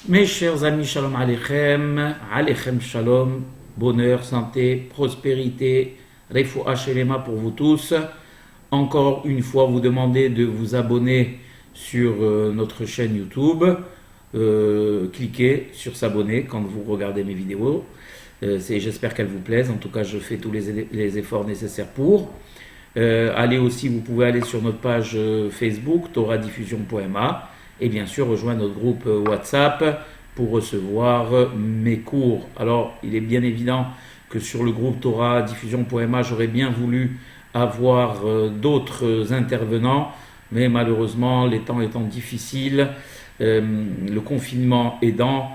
Mes chers amis, shalom aleichem, aleichem shalom, bonheur, santé, prospérité, refoua shelema pour vous tous. Encore une fois, vous demandez de vous abonner sur notre chaîne YouTube. Cliquez sur s'abonner quand vous regardez mes vidéos. J'espère qu'elles vous plaisent. En tout cas, je fais tous les efforts nécessaires pour. Allez aussi, vous pouvez aller sur notre page Facebook, toradiffusion.ma, et bien sûr rejoindre notre groupe WhatsApp pour recevoir mes cours. Alors, il est bien évident que sur le groupe toradiffusion.ma, j'aurais bien voulu avoir d'autres intervenants, mais malheureusement, les temps étant difficiles, le confinement aidant,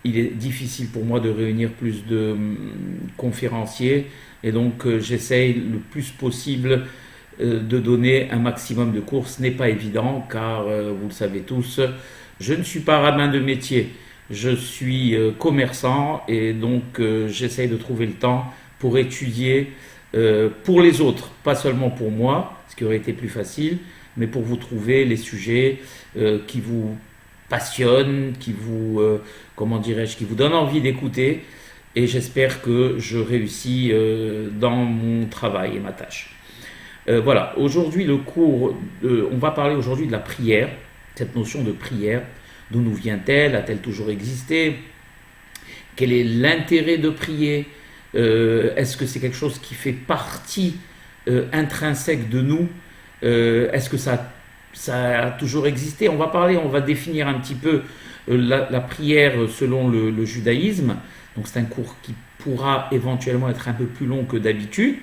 il est difficile pour moi de réunir plus de conférenciers, et donc j'essaye le plus possible de donner un maximum de cours. Ce n'est pas évident car, vous le savez tous, je ne suis pas rabbin de métier, je suis commerçant, et donc j'essaye de trouver le temps pour étudier pour les autres, pas seulement pour moi, ce qui aurait été plus facile, mais pour vous trouver les sujets qui vous passionnent, qui vous, comment dirais-je, qui vous donnent envie d'écouter, et j'espère que je réussis dans mon travail et ma tâche. Voilà, aujourd'hui le cours, on va parler aujourd'hui de la prière, cette notion de prière, d'où nous vient-elle, a-t-elle toujours existé, quel est l'intérêt de prier, est-ce que c'est quelque chose qui fait partie intrinsèque de nous, est-ce que ça a toujours existé. On va définir un petit peu la prière selon le judaïsme, donc c'est un cours qui pourra éventuellement être un peu plus long que d'habitude.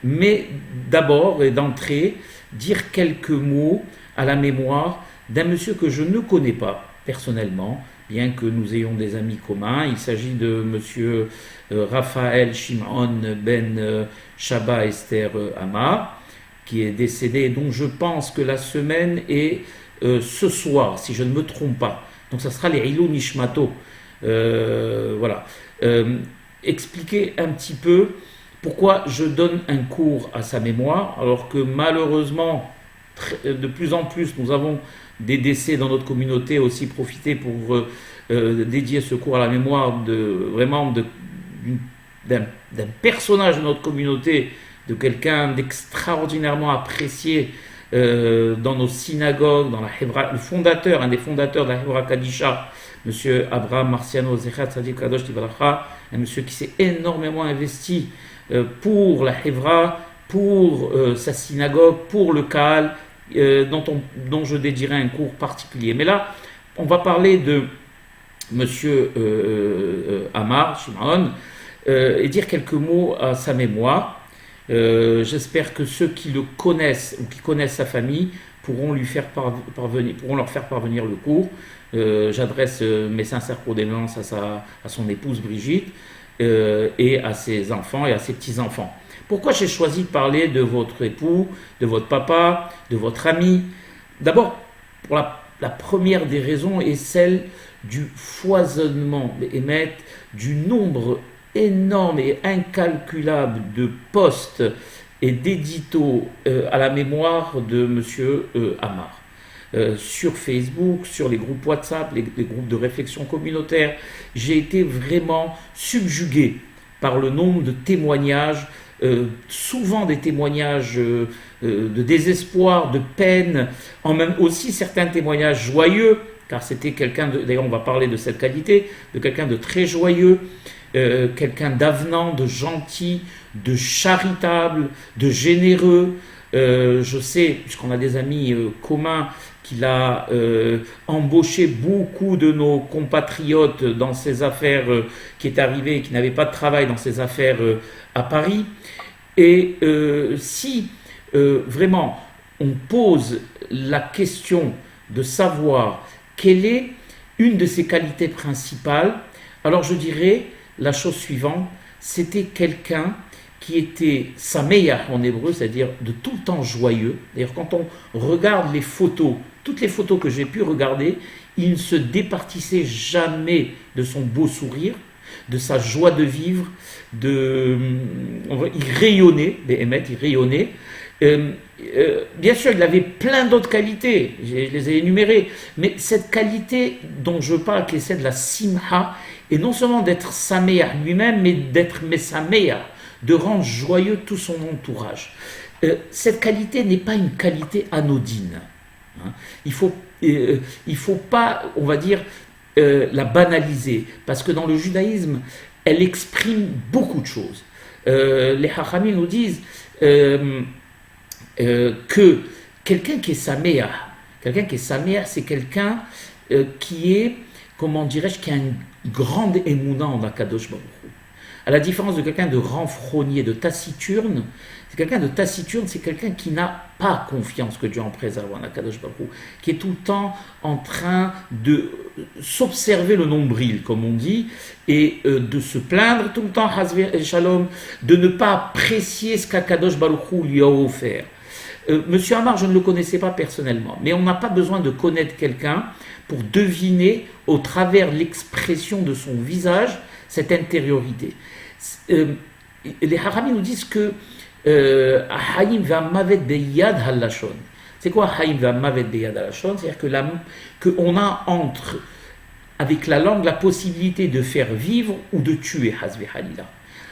Mais d'abord et d'entrée, dire quelques mots à la mémoire d'un monsieur que je ne connais pas personnellement, bien que nous ayons des amis communs. Il s'agit de monsieur Raphaël Shimon ben Shaba Esther Amar, qui est décédé et dont je pense que la semaine est ce soir, si je ne me trompe pas. Donc ça sera les Ilou Nishmato. Voilà. Expliquer un petit peu pourquoi je donne un cours à sa mémoire, alors que malheureusement, de plus en plus, nous avons des décès dans notre communauté. Aussi profiter pour dédier ce cours à la mémoire d'un personnage de notre communauté, de quelqu'un d'extraordinairement apprécié dans nos synagogues, dans la Hebra, un des fondateurs de la Hebra Kadisha, monsieur Abraham Marciano Zechat Sadik Kadosh Tivalacha, un monsieur qui s'est énormément investi pour la Hebra, pour sa synagogue, pour le Kaal, dont je dédierai un cours particulier. Mais là, on va parler de monsieur Amar, Shimon, et dire quelques mots à sa mémoire. J'espère que ceux qui le connaissent ou qui connaissent sa famille pourront leur faire parvenir le cours. J'adresse mes sincères condoléances à son épouse Brigitte, et à ses enfants et à ses petits-enfants. Pourquoi j'ai choisi de parler de votre époux, de votre papa, de votre ami? D'abord, pour la première des raisons est celle du foisonnement, du nombre énorme et incalculable de posts et d'éditos à la mémoire de monsieur Amar. Sur Facebook, sur les groupes WhatsApp, les groupes de réflexion communautaire, j'ai été vraiment subjugué par le nombre de témoignages, souvent des témoignages de désespoir, de peine, même aussi certains témoignages joyeux, car c'était d'ailleurs on va parler de cette qualité, de quelqu'un de très joyeux, quelqu'un d'avenant, de gentil, de charitable, de généreux. Je sais, puisqu'on a des amis communs, qu'il a embauché beaucoup de nos compatriotes dans ses affaires, qui est arrivé et qui n'avaient pas de travail dans ses affaires à Paris. Et si vraiment on pose la question de savoir quelle est une de ses qualités principales, alors je dirais la chose suivante: c'était quelqu'un qui était sameach en hébreu, c'est-à-dire de tout le temps joyeux. D'ailleurs, quand on regarde les photos, toutes les photos que j'ai pu regarder, il ne se départissait jamais de son beau sourire, de sa joie de vivre, il rayonnait, il rayonnait. Bien sûr, il avait plein d'autres qualités, je les ai énumérées, mais cette qualité dont je parle, qui est celle de la simha, et non seulement d'être saméa lui-même, mais d'être mesaméa, de rendre joyeux tout son entourage. Cette qualité n'est pas une qualité anodine. Hein. Il faut pas, on va dire, la banaliser, parce que dans le judaïsme, elle exprime beaucoup de choses. Les Hachamim nous disent que quelqu'un qui est saméa, c'est quelqu'un qui est, comment dirais-je, qui a une grande émouna en Akadosh Baruch Hu. À la différence de quelqu'un de renfrogné, de taciturne, c'est quelqu'un qui n'a pas confiance que Dieu en préserve en Akadosh Baruch Hu, qui est tout le temps en train de s'observer le nombril, comme on dit, et de se plaindre tout le temps, Hazvi et Shalom, de ne pas apprécier ce qu'Akadosh Baruch Hu lui a offert. Monsieur Amar, je ne le connaissais pas personnellement, mais on n'a pas besoin de connaître quelqu'un pour deviner au travers l'expression de son visage cette intériorité. Les Haramim nous disent que Haïm va mavet beyad halashon. C'est quoi Haïm va mavet beyad halashon? C'est-à-dire qu'on a entre, avec la langue, la possibilité de faire vivre ou de tuer, Hazvi Halila.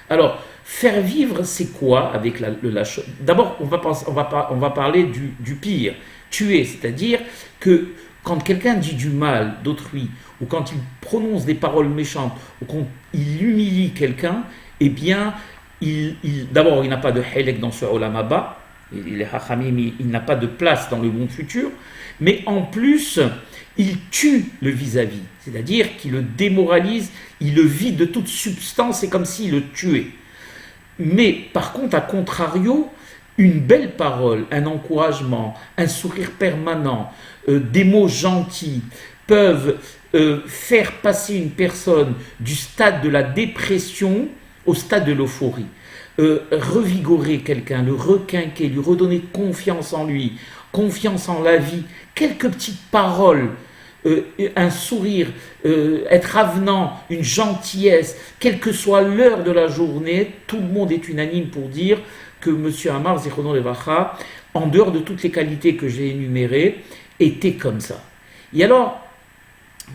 Alors, faire vivre, c'est quoi avec le lashon? D'abord, on va parler du pire, tuer, c'est-à-dire que quand quelqu'un dit du mal d'autrui, ou quand il prononce des paroles méchantes, ou quand il humilie quelqu'un, eh bien, d'abord, il n'a pas de halek dans ce olam haba, les hachamim, il n'a pas de place dans le monde futur, mais en plus, il tue le vis-à-vis, c'est-à-dire qu'il le démoralise, il le vide de toute substance, c'est comme s'il le tuait. Mais par contre, à contrario, une belle parole, un encouragement, un sourire permanent, des mots gentils peuvent faire passer une personne du stade de la dépression au stade de l'euphorie. Revigorer quelqu'un, le requinquer, lui redonner confiance en lui, confiance en la vie, quelques petites paroles, un sourire, être avenant, une gentillesse, quelle que soit l'heure de la journée, tout le monde est unanime pour dire que M. Amar Zichrono Levacha, en dehors de toutes les qualités que j'ai énumérées, était comme ça. Et alors,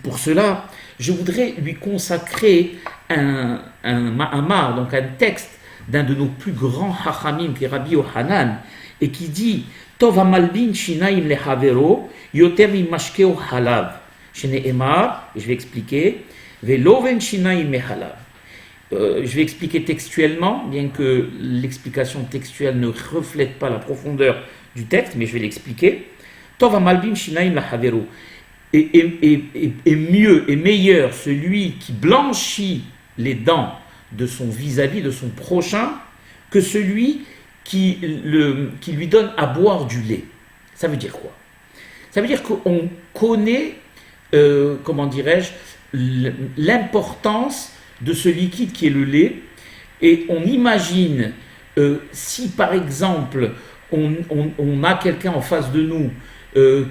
pour cela, je voudrais lui consacrer un ma'amar, donc un texte d'un de nos plus grands hachamim, qui est Rabbi Yohanan, et qui dit Tov hamalbin shinaim lehavero yoter mimashkeo halav shene'emar, et je vais expliquer veloven shinaim mehalav. Je vais expliquer textuellement, bien que l'explication textuelle ne reflète pas la profondeur du texte, mais je vais l'expliquer. Tov hamalbin shinaim lehavero. Et mieux et meilleur celui qui blanchit les dents de son vis-à-vis, de son prochain, que celui qui lui donne à boire du lait. Ça veut dire quoi? Ça veut dire qu'on connaît, comment dirais-je, l'importance de ce liquide qui est le lait, et on imagine, si par exemple on a quelqu'un en face de nous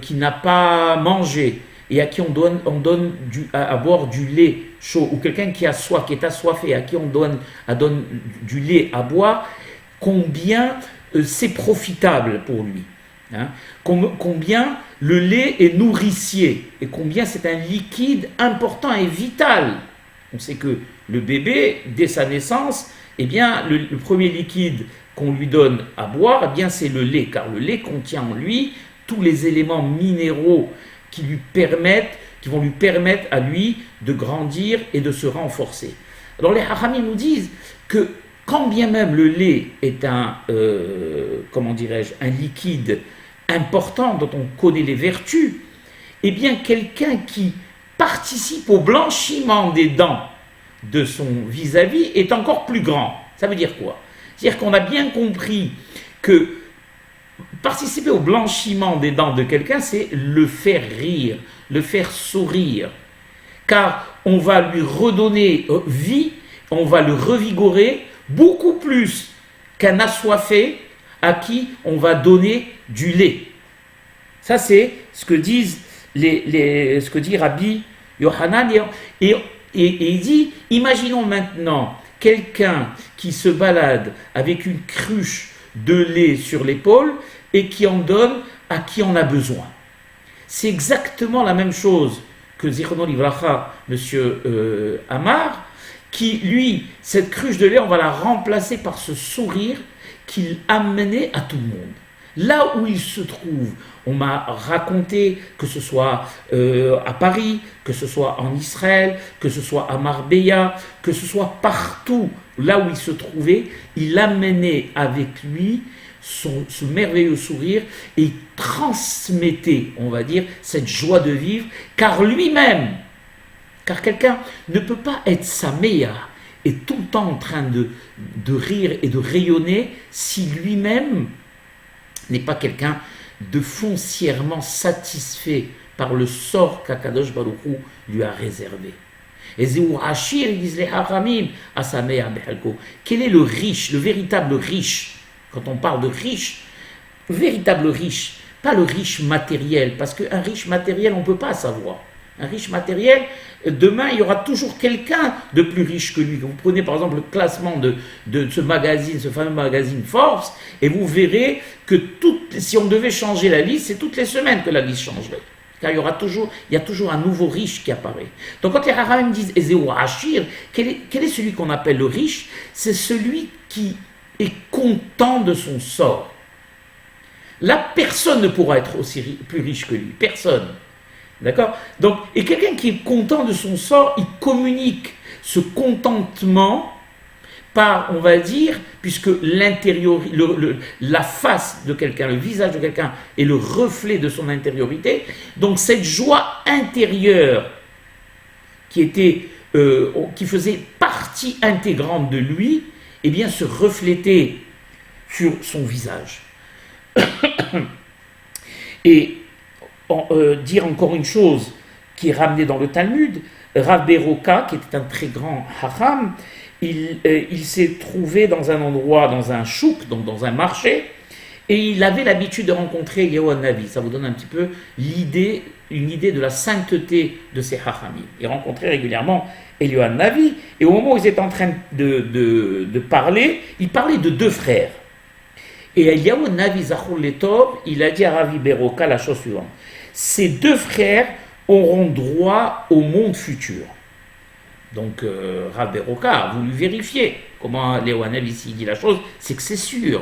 qui n'a pas mangé et à qui on donne à boire du lait chaud, ou quelqu'un qui a soif, qui est assoiffé, à qui on donne du lait à boire, combien c'est profitable pour lui, hein, combien le lait est nourricier, et combien c'est un liquide important et vital. On sait que le bébé, dès sa naissance, eh bien, le premier liquide qu'on lui donne à boire, eh bien, c'est le lait, car le lait contient en lui tous les éléments minéraux qui vont lui permettre à lui de grandir et de se renforcer. Alors les hachamim nous disent que quand bien même le lait est un liquide important dont on connaît les vertus, eh bien quelqu'un qui participe au blanchiment des dents de son vis-à-vis est encore plus grand. Ça veut dire quoi? C'est-à-dire qu'on a bien compris que participer au blanchiment des dents de quelqu'un, c'est le faire rire, le faire sourire. Car on va lui redonner vie, on va le revigorer beaucoup plus qu'un assoiffé à qui on va donner du lait. Ça, c'est ce que disent ce que dit Rabbi Yohanan. Et il dit, imaginons maintenant quelqu'un qui se balade avec une cruche de lait sur l'épaule et qui en donne à qui en a besoin. C'est exactement la même chose que Zichrono Livracha, monsieur Amar, qui, lui, cette cruche de lait, on va la remplacer par ce sourire qu'il amenait à tout le monde. Là où il se trouve, on m'a raconté que ce soit à Paris, que ce soit en Israël, que ce soit à Marbella, que ce soit partout là où il se trouvait, il amenait avec lui ce merveilleux sourire et il transmettait, on va dire, cette joie de vivre, car quelqu'un ne peut pas être saméa et tout le temps en train de rire et de rayonner si lui-même n'est pas quelqu'un de foncièrement satisfait par le sort qu'Akadosh Baruch Hu lui a réservé. Et quel est le riche, le véritable riche? Quand on parle de riche, véritable riche, pas le riche matériel, parce qu'un riche matériel, on ne peut pas savoir. Un riche matériel, demain, il y aura toujours quelqu'un de plus riche que lui. Vous prenez par exemple le classement de ce magazine, ce fameux magazine Forbes, et vous verrez que si on devait changer la liste, c'est toutes les semaines que la liste changerait. Car il y a toujours un nouveau riche qui apparaît. Donc quand les Haramim disent Ezeu Hachir, quel est celui qu'on appelle le riche? C'est celui qui est content de son sort. Là, personne ne pourra être plus riche que lui. Personne. D'accord? Donc, et quelqu'un qui est content de son sort, il communique ce contentement par, on va dire, puisque l'intérieur, la face de quelqu'un, le visage de quelqu'un est le reflet de son intériorité. Donc, cette joie intérieure qui faisait partie intégrante de lui, eh bien, se reflétait sur son visage. Et dire encore une chose qui est ramenée dans le Talmud, Rav Beroka, qui était un très grand haram, il s'est trouvé dans un endroit, dans un chouk, donc dans un marché, et il avait l'habitude de rencontrer Eliyahu Hanavi. Ça vous donne un petit peu une idée de la sainteté de ces hachamim. Il rencontrait régulièrement Eliyahu Hanavi, et au moment où ils étaient en train de parler, il parlait de deux frères. Et Eliyahu Hanavi Zachor Letov, il a dit à Rav Beroka la chose suivante: ces deux frères auront droit au monde futur. Donc Rav Beroka a voulu vérifier comment Eliyahu Hanavi ici dit la chose, c'est que c'est sûr.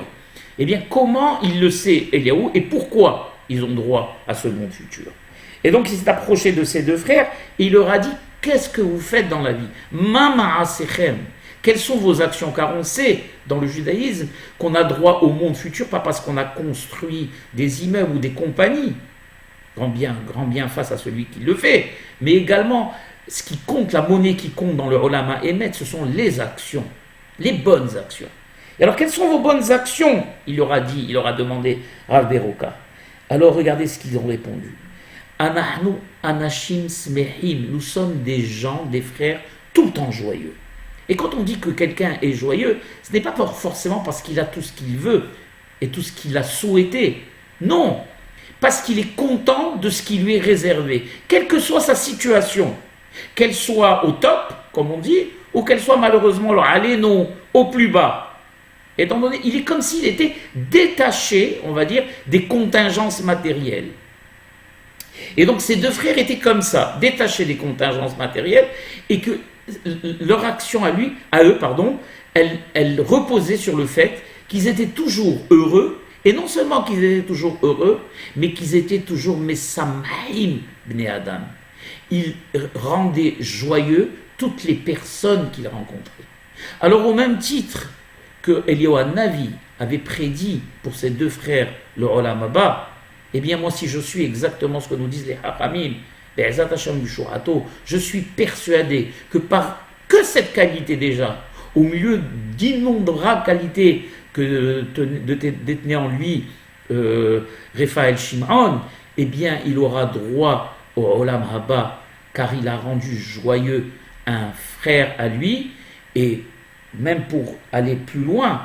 Eh bien, comment il le sait, Eliyahu, et pourquoi ils ont droit à ce monde futur? Et donc il s'est approché de ces deux frères et il leur a dit: qu'est-ce que vous faites dans la vie? Ma ma'asechem. Quelles sont vos actions? Car on sait dans le judaïsme qu'on a droit au monde futur, pas parce qu'on a construit des immeubles ou des compagnies, grand bien face à celui qui le fait, mais également ce qui compte, la monnaie qui compte dans le Olam Emet, ce sont les actions, les bonnes actions. Et alors quelles sont vos bonnes actions? Il leur a demandé Rav Beroka. Alors regardez ce qu'ils ont répondu. Anahnu anashim smehim, nous sommes des gens, des frères, tout le temps joyeux. Et quand on dit que quelqu'un est joyeux, ce n'est pas forcément parce qu'il a tout ce qu'il veut et tout ce qu'il a souhaité. Non, parce qu'il est content de ce qui lui est réservé, quelle que soit sa situation, qu'elle soit au top, comme on dit, ou qu'elle soit malheureusement au plus bas. Étant donné, il est comme s'il était détaché, on va dire, des contingences matérielles. Et donc ces deux frères étaient comme ça, détachés des contingences matérielles, et que leur action à eux, elle reposait sur le fait qu'ils étaient toujours heureux, et non seulement qu'ils étaient toujours heureux, mais qu'ils étaient toujours mesamhaim bnei adam. Ils rendaient joyeux toutes les personnes qu'ils rencontraient. Alors au même titre que Eliyahu Hanavi avait prédit pour ses deux frères le Olam Haba, eh bien moi si je suis exactement ce que nous disent les Hachamim, je suis persuadé que cette qualité déjà, au milieu d'innombrables qualités que détenait en lui Raphaël Shimon, eh bien il aura droit au Olam Haba, car il a rendu joyeux un frère à lui. Et même pour aller plus loin,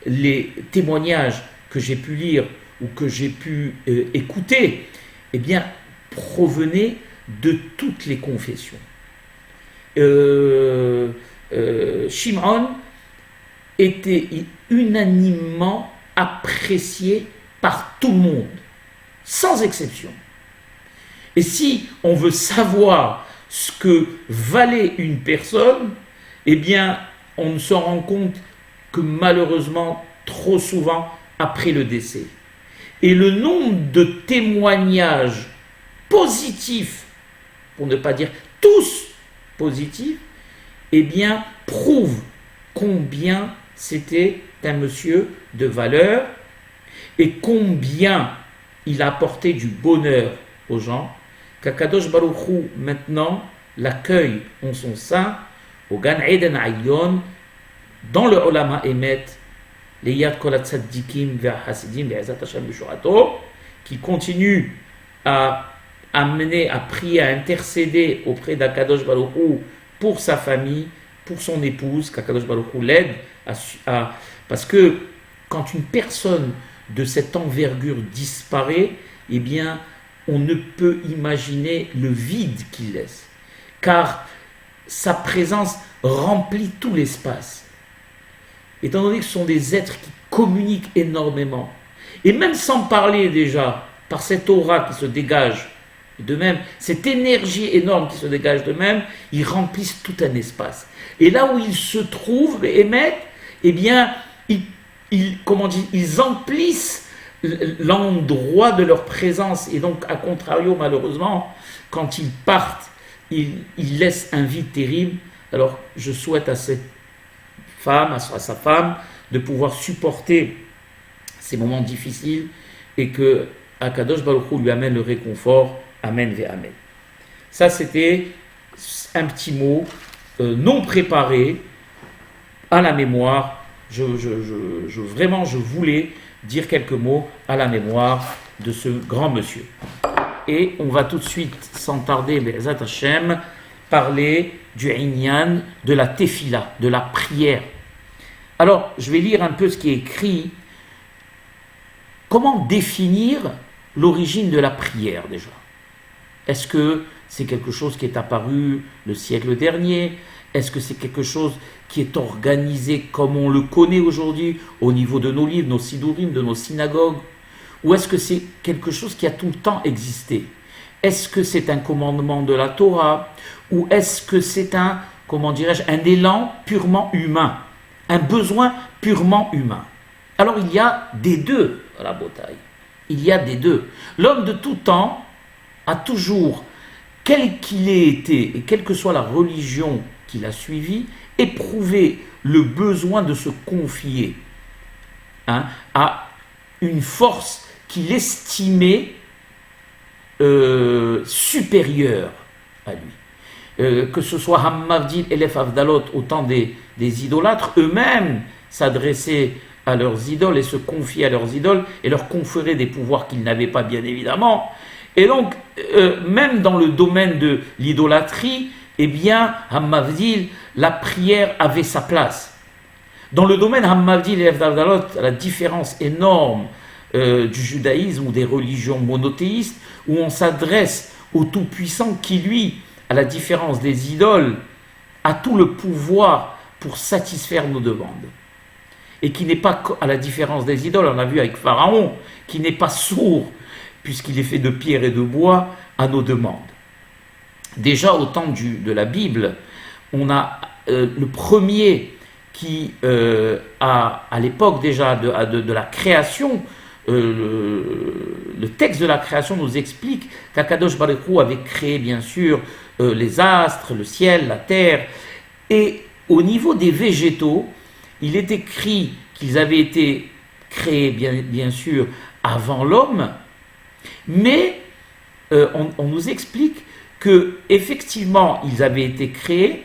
les témoignages que j'ai pu lire ou que j'ai pu écouter, eh bien provenaient de toutes les confessions. Shimon était unanimement apprécié par tout le monde, sans exception. Et si on veut savoir ce que valait une personne, eh bien, on ne s'en rend compte que malheureusement trop souvent après le décès. Et le nombre de témoignages positifs, pour ne pas dire tous positifs, eh bien, prouve combien c'était un monsieur de valeur et combien il a apporté du bonheur aux gens, qu'Akadosh Baruch Hu maintenant l'accueille en son sein au Gan Eden Ayon, dans le Olama Emet, les Yad Kol HaTzaddikim ve'Hasidim ve'Ezat Hashem B'Shorato, qui continue à amener, à prier, à intercéder auprès d'Akadosh Baruch Hu pour sa famille, pour son épouse, qu'Akadosh Baruch Hu l'aide parce que quand une personne de cette envergure disparaît, eh bien, on ne peut imaginer le vide qu'il laisse, car sa présence remplit tout l'espace. Étant donné que ce sont des êtres qui communiquent énormément, et même sans parler déjà, par cette aura qui se dégage d'eux-mêmes, cette énergie énorme qui se dégage d'eux-mêmes, ils remplissent tout un espace. Et là où ils se trouvent, émettent, eh bien, ils emplissent l'endroit de leur présence. Et donc, à contrario, malheureusement, quand ils partent, ils laissent un vide terrible. Alors, je souhaite à cette femme, à sa femme, de pouvoir supporter ces moments difficiles et que Akadosh Baruch Hu lui amène le réconfort. Amen ve Amen. Ça, c'était un petit mot non préparé à la mémoire. Vraiment, je voulais dire quelques mots à la mémoire de ce grand monsieur. Et on va tout de suite, sans tarder, Be'ezat Hashem, parler du Inyan, de la Tefila, de la prière. Alors, je vais lire un peu ce qui est écrit. Comment définir l'origine de la prière déjà ? Est-ce que c'est quelque chose qui est apparu le siècle dernier ? Est-ce que c'est quelque chose qui est organisé comme on le connaît aujourd'hui au niveau de nos livres, nos sidourim, de nos synagogues ? Ou est-ce que c'est quelque chose qui a tout le temps existé ? Est-ce que c'est un commandement de la Torah ? Ou est-ce que c'est un élan purement humain ? Un besoin purement humain ? Alors il y a des deux à la bataille. Il y a des deux. L'homme de tout temps a toujours, quel qu'il ait été, et quelle que soit la religion qu'il a suivie, éprouvé le besoin de se confier à une force qu'il estimait supérieure à lui. Que ce soit Hammavdil et Elef Avdalot, au temps des idolâtres, eux-mêmes s'adressaient à leurs idoles et se confiaient à leurs idoles et leur conféraient des pouvoirs qu'ils n'avaient pas, bien évidemment. Et donc, même dans le domaine de l'idolâtrie, eh bien, Hammavdil, la prière avait sa place. Dans le domaine Hammavdil et Avdalot, la différence énorme du judaïsme ou des religions monothéistes, où on s'adresse au Tout-Puissant qui, lui, à la différence des idoles, a tout le pouvoir pour satisfaire nos demandes. Et qui n'est pas, à la différence des idoles, on a vu avec Pharaon, qui n'est pas sourd, puisqu'il est fait de pierre et de bois, à nos demandes. Déjà au temps de la Bible, on a le premier qui à l'époque déjà de la création, le texte de la création nous explique qu'Akadosh Baruch Hu avait créé bien sûr les astres, le ciel, la terre, et au niveau des végétaux, il est écrit qu'ils avaient été créés bien sûr avant l'homme, mais on nous explique que effectivement ils avaient été créés,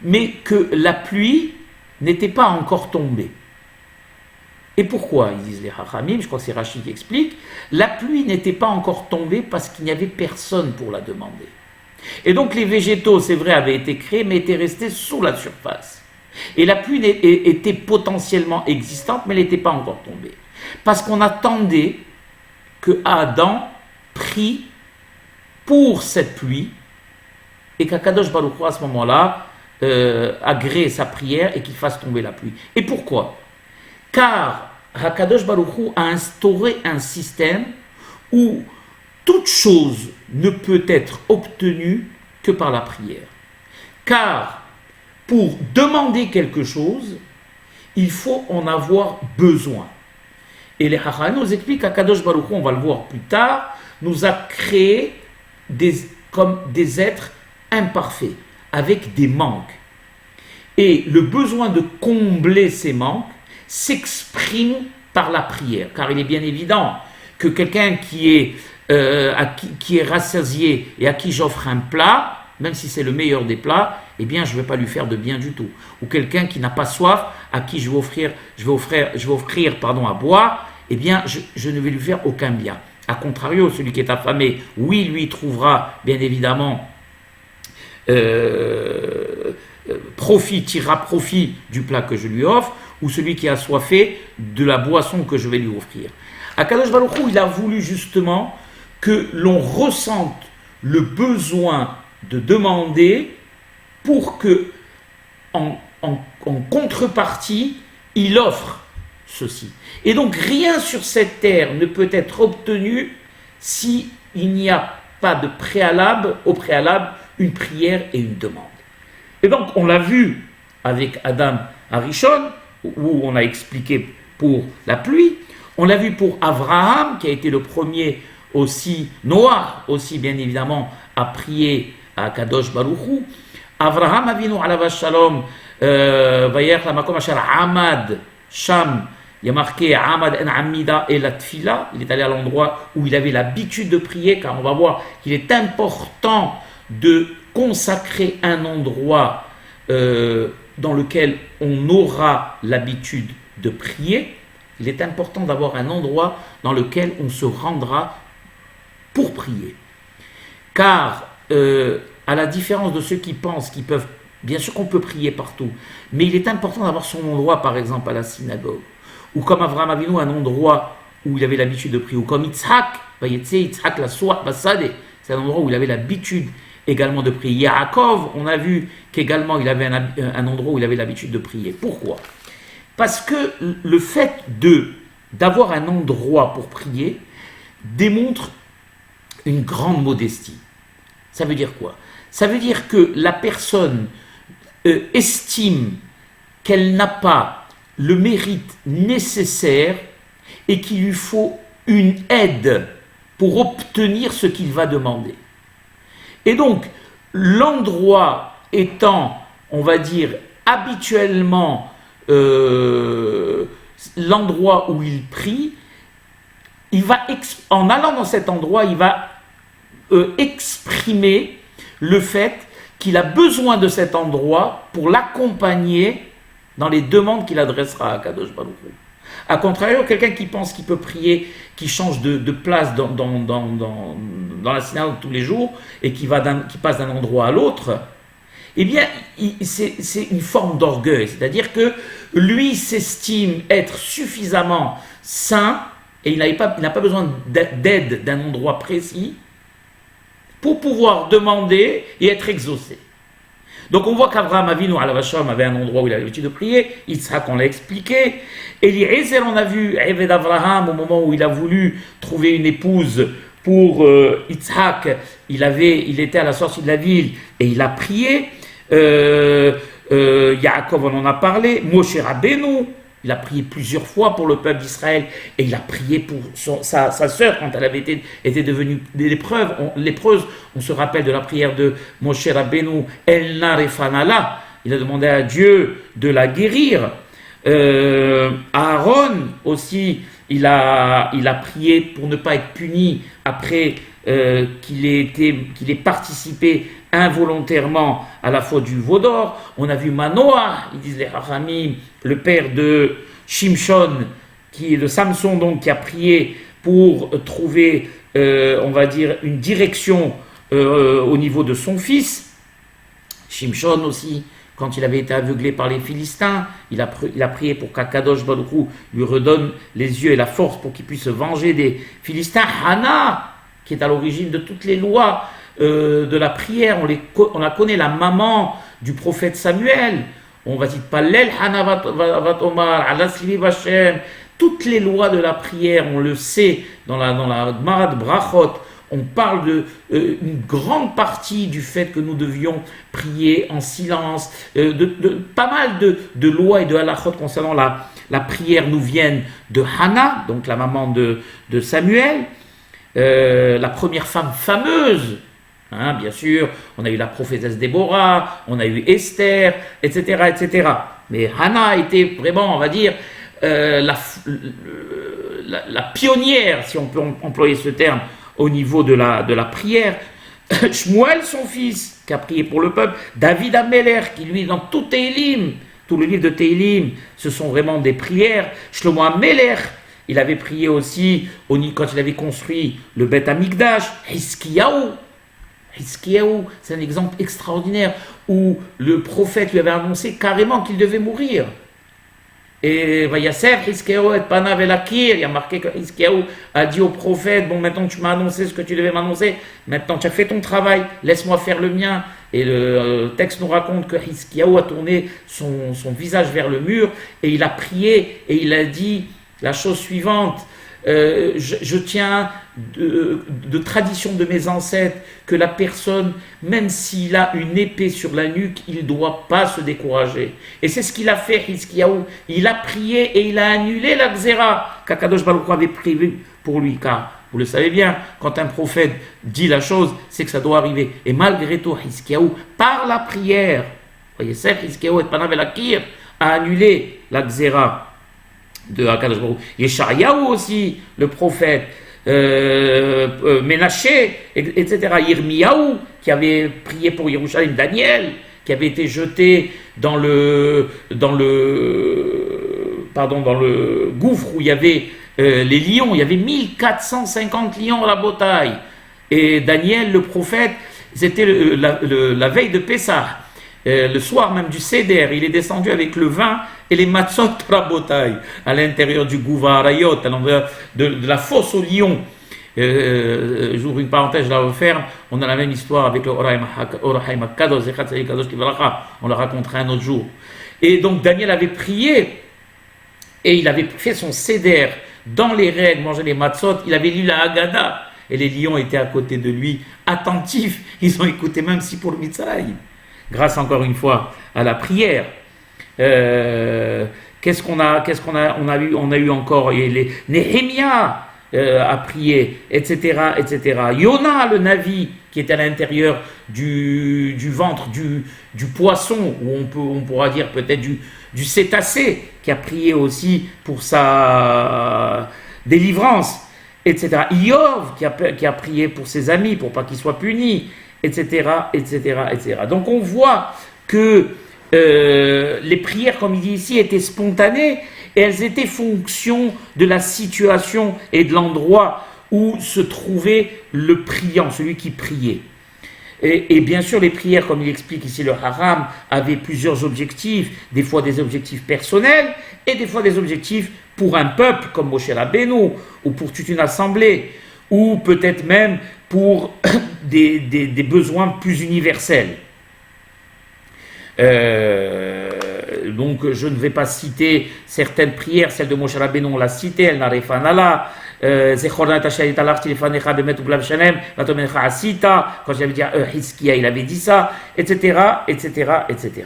mais que la pluie n'était pas encore tombée. Et pourquoi ? Ils disent les Hachamim, je crois que c'est Rachid qui explique, la pluie n'était pas encore tombée parce qu'il n'y avait personne pour la demander. Et donc les végétaux, c'est vrai, avaient été créés, mais étaient restés sous la surface. Et la pluie était potentiellement existante, mais elle n'était pas encore tombée. Parce qu'on attendait que Adam prie pour cette pluie, et qu'Akadosh Baruch Hu, à ce moment-là, agrée sa prière et qu'il fasse tomber la pluie. Et pourquoi ? Car Hakadosh Baruch Hu a instauré un système où toute chose ne peut être obtenue que par la prière. Car pour demander quelque chose, il faut en avoir besoin. Et les Chachamim nous expliquent qu'Hakadosh Baruch Hu, on va le voir plus tard, nous a créés comme des êtres imparfaits, avec des manques. Et le besoin de combler ces manques s'exprime par la prière. Car il est bien évident que quelqu'un qui est rassasié et à qui j'offre un plat, même si c'est le meilleur des plats, eh bien je ne vais pas lui faire de bien du tout. Ou quelqu'un qui n'a pas soif, à qui je vais offrir à boire, eh bien je ne vais lui faire aucun bien. A contrario, celui qui est affamé, oui, lui trouvera bien évidemment tirera profit du plat que je lui offre, ou celui qui a soifé de la boisson que je vais lui offrir. Akadosh Baruch Hu, il a voulu justement que l'on ressente le besoin de demander pour que, en contrepartie, il offre ceci. Et donc rien sur cette terre ne peut être obtenu s'il n'y a pas au préalable, une prière et une demande. Et donc on l'a vu avec Adam Arishon, où on a expliqué pour la pluie, on l'a vu pour Abraham, qui a été le premier aussi, Noah aussi bien évidemment, à prier à Kadosh Baruch Hu. Abraham Avinu alav shalom, vayech lamakom asher amad sham, il y a marqué Amad en Amida et la Tfila, il est allé à l'endroit où il avait l'habitude de prier, car on va voir qu'il est important de consacrer un endroit dans lequel on aura l'habitude de prier. Il est important d'avoir un endroit dans lequel on se rendra pour prier. Car, à la différence de ceux qui pensent qu'ils peuvent, bien sûr qu'on peut prier partout, mais il est important d'avoir son endroit, par exemple, à la synagogue. Ou comme Avraham Avinu, un endroit où il avait l'habitude de prier. Ou comme Yitzhak, Yitzhak la Soa Basade, c'est un endroit où il avait l'habitude également de prier. Yaakov, on a vu qu'également il avait un endroit où il avait l'habitude de prier. Pourquoi ? Parce que le fait d'avoir un endroit pour prier démontre une grande modestie. Ça veut dire quoi ? Ça veut dire que la personne estime qu'elle n'a pas le mérite nécessaire et qu'il lui faut une aide pour obtenir ce qu'il va demander. Et donc, l'endroit étant, on va dire, habituellement l'endroit où il prie, en allant dans cet endroit, il va exprimer le fait qu'il a besoin de cet endroit pour l'accompagner dans les demandes qu'il adressera à Kadosh Baruch Hu. A contrario, quelqu'un qui pense qu'il peut prier, qui change de place dans la synagogue tous les jours et qui passe d'un endroit à l'autre, eh bien, c'est une forme d'orgueil. C'est-à-dire que lui s'estime être suffisamment saint et il n'a pas besoin d'aide d'un endroit précis pour pouvoir demander et être exaucé. Donc on voit qu'Abraham Avinu alav shalom avait un endroit où il avait l'habitude de prier, Yitzhak on l'a expliqué, Eliezer on a vu, Eved Abraham au moment où il a voulu trouver une épouse pour Yitzhak, il était à la sortie de la ville et il a prié, Yaakov on en a parlé, Moshe Rabbeinu, il a prié plusieurs fois pour le peuple d'Israël et il a prié pour sa sœur quand elle avait été devenue lépreuse. On se rappelle de la prière de Moshe Rabbeinu, El Narefanala. Il a demandé à Dieu de la guérir. Aaron aussi, il a prié pour ne pas être puni après qu'il ait participé involontairement à la faute du veau d'or. On a vu Manoah, ils disent les Chachamim, le père de Shimshon, qui est de Samson, donc, qui a prié pour trouver, on va dire, une direction au niveau de son fils. Shimshon aussi, quand il avait été aveuglé par les Philistins, il a prié pour qu'Akadosh Baruch Hu lui redonne les yeux et la force pour qu'il puisse se venger des Philistins. Hana, qui est à l'origine de toutes les lois de la prière, on la connaît, la maman du prophète Samuel. On va dire Palel Hana vat Omar, Ala Slivi Vashem, toutes les lois de la prière, on le sait, dans la Gemara de Brachot, on parle de une grande partie du fait que nous devions prier en silence. Pas mal de lois et de halachot concernant la prière nous viennent de Hannah, donc la maman de Samuel, la première femme fameuse. Hein, bien sûr, on a eu la prophétesse Déborah, on a eu Esther, etc., etc. Mais Hannah a été vraiment, on va dire, la pionnière, si on peut employer ce terme, au niveau de la prière. Shmuel, son fils, qui a prié pour le peuple. David Ameler, qui lui, dans tout Télim, tout le livre de Télim, ce sont vraiment des prières. Shlomo Ameler, il avait prié aussi quand il avait construit le Beth Amikdash. Hiskiyahu, c'est un exemple extraordinaire où le prophète lui avait annoncé carrément qu'il devait mourir. Et Vayaser, Hiskiyahu et Panav el Akir, il y a marqué que Hiskiyahu a dit au prophète, bon maintenant tu m'as annoncé ce que tu devais m'annoncer, maintenant tu as fait ton travail, laisse-moi faire le mien. Et le texte nous raconte que Hiskiyahu a tourné son visage vers le mur et il a prié et il a dit la chose suivante, je tiens de tradition de mes ancêtres que la personne, même s'il a une épée sur la nuque, il ne doit pas se décourager. Et c'est ce qu'il a fait, Hiskiyahu. Il a prié et il a annulé la Xéra qu'Akadosh Baruch Hu avait prévue pour lui. Car, vous le savez bien, quand un prophète dit la chose, c'est que ça doit arriver. Et malgré tout, Hiskiyahu, par la prière, voyez, c'est Hiskiyahu et Panav el Akir a annulé la Xéra de Akadosh Baruch Hu. Yeshayahu aussi, le prophète, Ménaché, etc. Yirmiyahu, qui avait prié pour Yerushalayim, Daniel, qui avait été jeté dans le gouffre où il y avait les lions, il y avait 1450 lions à la bataille. Et Daniel, le prophète, c'était la veille de Pessah. Le soir même du Seder, il est descendu avec le vin et les matzot rabotai à l'intérieur du Gouva Arayot, à l'intérieur de la fosse aux lions. J'ouvre une parenthèse, je la referme. On a la même histoire avec le Orahaim HaKadosh, Zechat Tzaddik Kadosh Kivaracha. On la racontera un autre jour. Et donc Daniel avait prié et il avait fait son Seder dans les règles, manger les matzot. Il avait lu la Haggadah et les lions étaient à côté de lui, attentifs. Ils ont écouté même si pour le Mitzrayim. Grâce encore une fois à la prière. Qu'est-ce qu'on a eu encore Néhémia a prié, etc., etc. Yona, le Navi, qui était à l'intérieur du ventre du poisson, ou on pourra dire peut-être du cétacé, qui a prié aussi pour sa délivrance, etc. Iov, qui a prié pour ses amis, pour pas qu'il soit puni, etc., etc., etc. Donc on voit que les prières, comme il dit ici, étaient spontanées et elles étaient fonction de la situation et de l'endroit où se trouvait le priant, celui qui priait. Et bien sûr, les prières, comme il explique ici le Haram, avaient plusieurs objectifs, des fois des objectifs personnels et des fois des objectifs pour un peuple, comme Moshe Rabbeinu, ou pour toute une assemblée, ou peut-être même pour des besoins plus universels. Donc je ne vais pas citer certaines prières, celle de Moshe Rabbeinu, on l'a citée, elle n'arrive pas là. Quand j'avais dit Hiskiya, il avait dit ça, etc., etc., etc.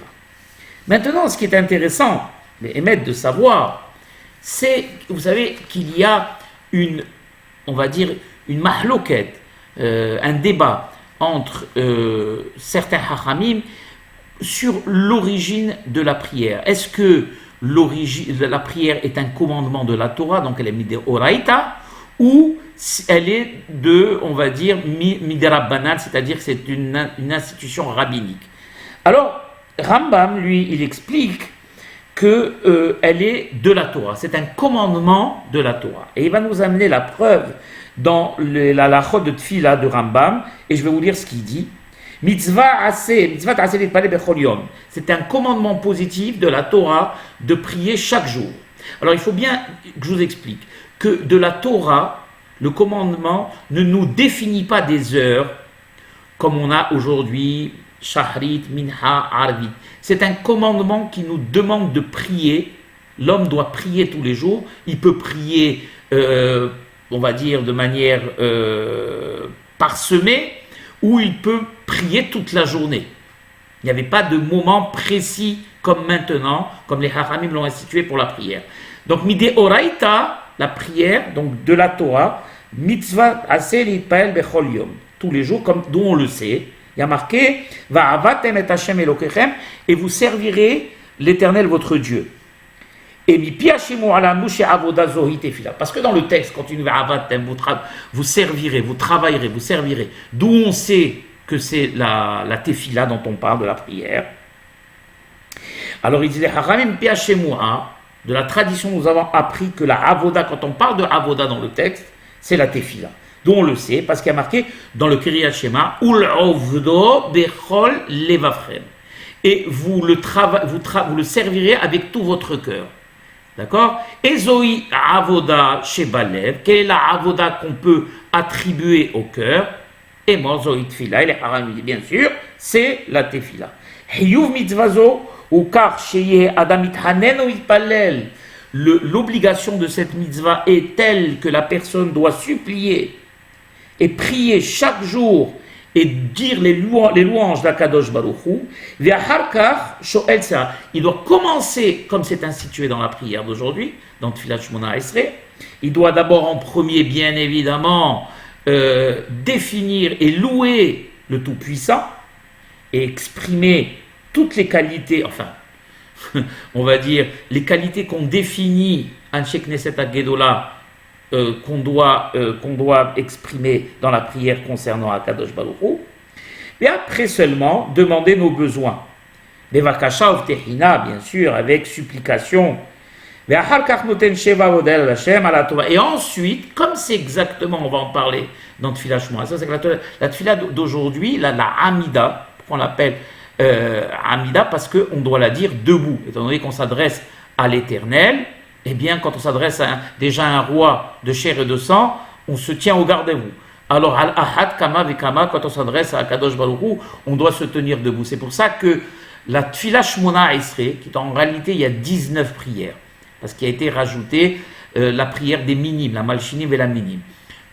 Maintenant, ce qui est intéressant, mais de savoir, c'est, vous savez, qu'il y a on va dire, une mahloket, un débat entre certains hachamim sur l'origine de la prière. Est-ce que la prière est un commandement de la Torah, donc elle est midoraita, ou elle est on va dire, miderabbanan, c'est-à-dire que c'est une institution rabbinique. Alors, Rambam, lui, il explique qu'elle est de la Torah, c'est un commandement de la Torah. Et il va nous amener la preuve dans la lachot de Tfila de Rambam, et je vais vous lire ce qu'il dit. Mitzvah aseh vitpalel bechol yom. C'est un commandement positif de la Torah de prier chaque jour. Alors il faut bien que je vous explique que de la Torah, le commandement ne nous définit pas des heures comme on a aujourd'hui, Shahrit, Minha, Arvit. C'est un commandement qui nous demande de prier l'homme doit prier tous les jours. Il peut prier, on va dire, de manière parsemée, ou il peut prier toute la journée. Il n'y avait pas de moment précis comme maintenant, comme les Haramim l'ont institué pour la prière. Donc, Midé Oraita, la prière, donc de la Torah, mitzvah aseli pael bechol yom, tous les jours, comme d'où on le sait. Il y a marqué Va'avatem et Hashem Elokechem, et vous servirez l'Éternel votre Dieu. Et mi piachemu ala mouche avoda zohi tefila. Parce que dans le texte, quand il dit Va'avatem, vous servirez, vous travaillerez, vous servirez. D'où on sait que c'est la tefila dont on parle, de la prière. Alors il dit les Haramim piachemu, de la tradition, nous avons appris que la avoda, quand on parle de avoda dans le texte, c'est la tefila. D'où on le sait, parce qu'il y a marqué dans le Kriyat Shema, Ul ovdo bechol levavchem. Et vous le servirez avec tout votre cœur. D'accord? Ezoi avoda shebalev. Quelle est la avoda qu'on peut attribuer au cœur? Et moi, zoi tfila, et les haram dit bien sûr, c'est la tefila. Hiyuv mitzvazo, ou kar sheye adamit hanen ou itpalel. L'obligation de cette mitzvah est telle que la personne doit supplier et prier chaque jour et dire les louanges d'Akadosh Baruch Hu. Il doit commencer, comme c'est institué dans la prière d'aujourd'hui, dans Tfilat Shmona Esrei, il doit d'abord en premier, bien évidemment, définir et louer le Tout-Puissant et exprimer toutes les qualités, enfin, on va dire, les qualités qu'on définit Anshe Knesset HaGedolah, qu'on doit exprimer dans la prière concernant Akadosh Baruch Hu, et après seulement demander nos besoins. Bevakasha uvtehina, bien sûr, avec supplication. Et ensuite, comme c'est exactement, on va en parler dans Tfilah Shmona, ça c'est que la Tfilah d'aujourd'hui, la Hamida, pourquoi on l'appelle Hamida, parce qu'on doit la dire debout, étant donné qu'on s'adresse à l'Éternel. Eh bien, quand on s'adresse déjà à un roi de chair et de sang, on se tient au garde-à-vous. Alors, al-ahad kama vekama, quand on s'adresse à Kadosh Baruch Hu, on doit se tenir debout. C'est pour ça que la Tfilah Shmona Esrei, qui en réalité, il y a 19 prières, parce qu'il a été rajouté la prière des minimes, la malchinim et la minime.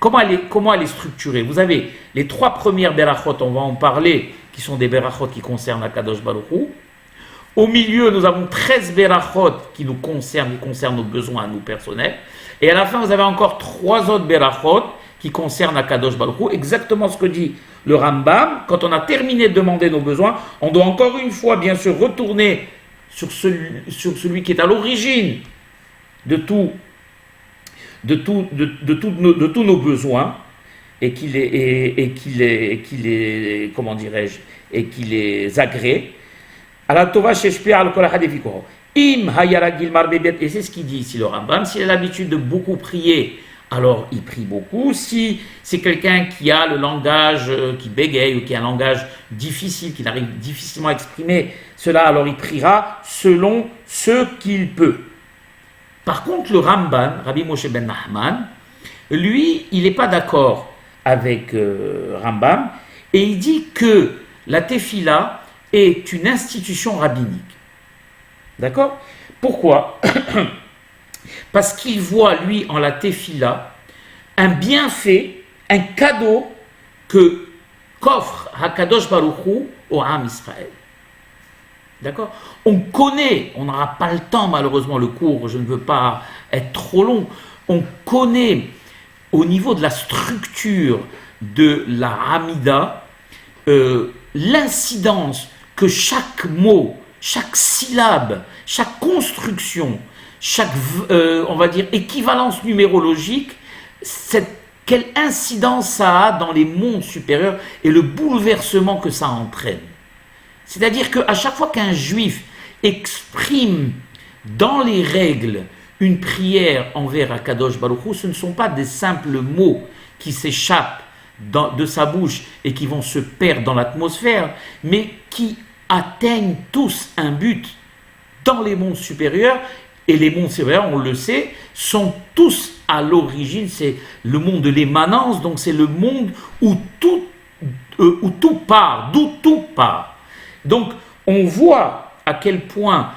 Comment elle est structurée? Vous avez les 3 premières berachot, on va en parler, qui sont des berachot qui concernent Akadosh Baruch Hu. Au milieu, nous avons 13 berachot qui nous concernent, qui concernent nos besoins à nous personnels. Et à la fin, vous avez encore 3 autres berachot qui concernent Akadosh Baruch Hu. Exactement ce que dit le Rambam. Quand on a terminé de demander nos besoins, on doit encore une fois, bien sûr, retourner sur celui qui est à l'origine de tous nos besoins et qui les agrée. Et c'est ce qu'il dit ici le Rambam. S'il a l'habitude de beaucoup prier, alors il prie beaucoup. Si c'est quelqu'un qui a le langage qui bégaye ou qui a un langage difficile, qui n'arrive difficilement à exprimer cela, alors il priera selon ce qu'il peut. Par contre, le Ramban, Rabbi Moshe ben Nachman, lui, il n'est pas d'accord avec Rambam et il dit que la tefila est une institution rabbinique. D'accord? Pourquoi? Parce qu'il voit, lui, en la tefila, un bienfait, un cadeau qu'offre Hakadosh Baruch Hu au Am Israël. D'accord? On connaît, on n'aura pas le temps malheureusement, le cours, je ne veux pas être trop long, on connaît au niveau de la structure de la Hamida, l'incidence que chaque mot, chaque syllabe, chaque construction, chaque, on va dire, équivalence numérologique, quelle incidence ça a dans les mondes supérieurs et le bouleversement que ça entraîne. C'est-à-dire qu'à chaque fois qu'un juif exprime dans les règles une prière envers Akadosh Baruch Hu, ce ne sont pas des simples mots qui s'échappent de sa bouche et qui vont se perdre dans l'atmosphère, mais qui atteignent tous un but dans les mondes supérieurs. Et les mondes supérieurs, on le sait, sont tous à l'origine, c'est le monde de l'émanence, donc c'est le monde où tout part, d'où tout part. Donc, on voit à quel point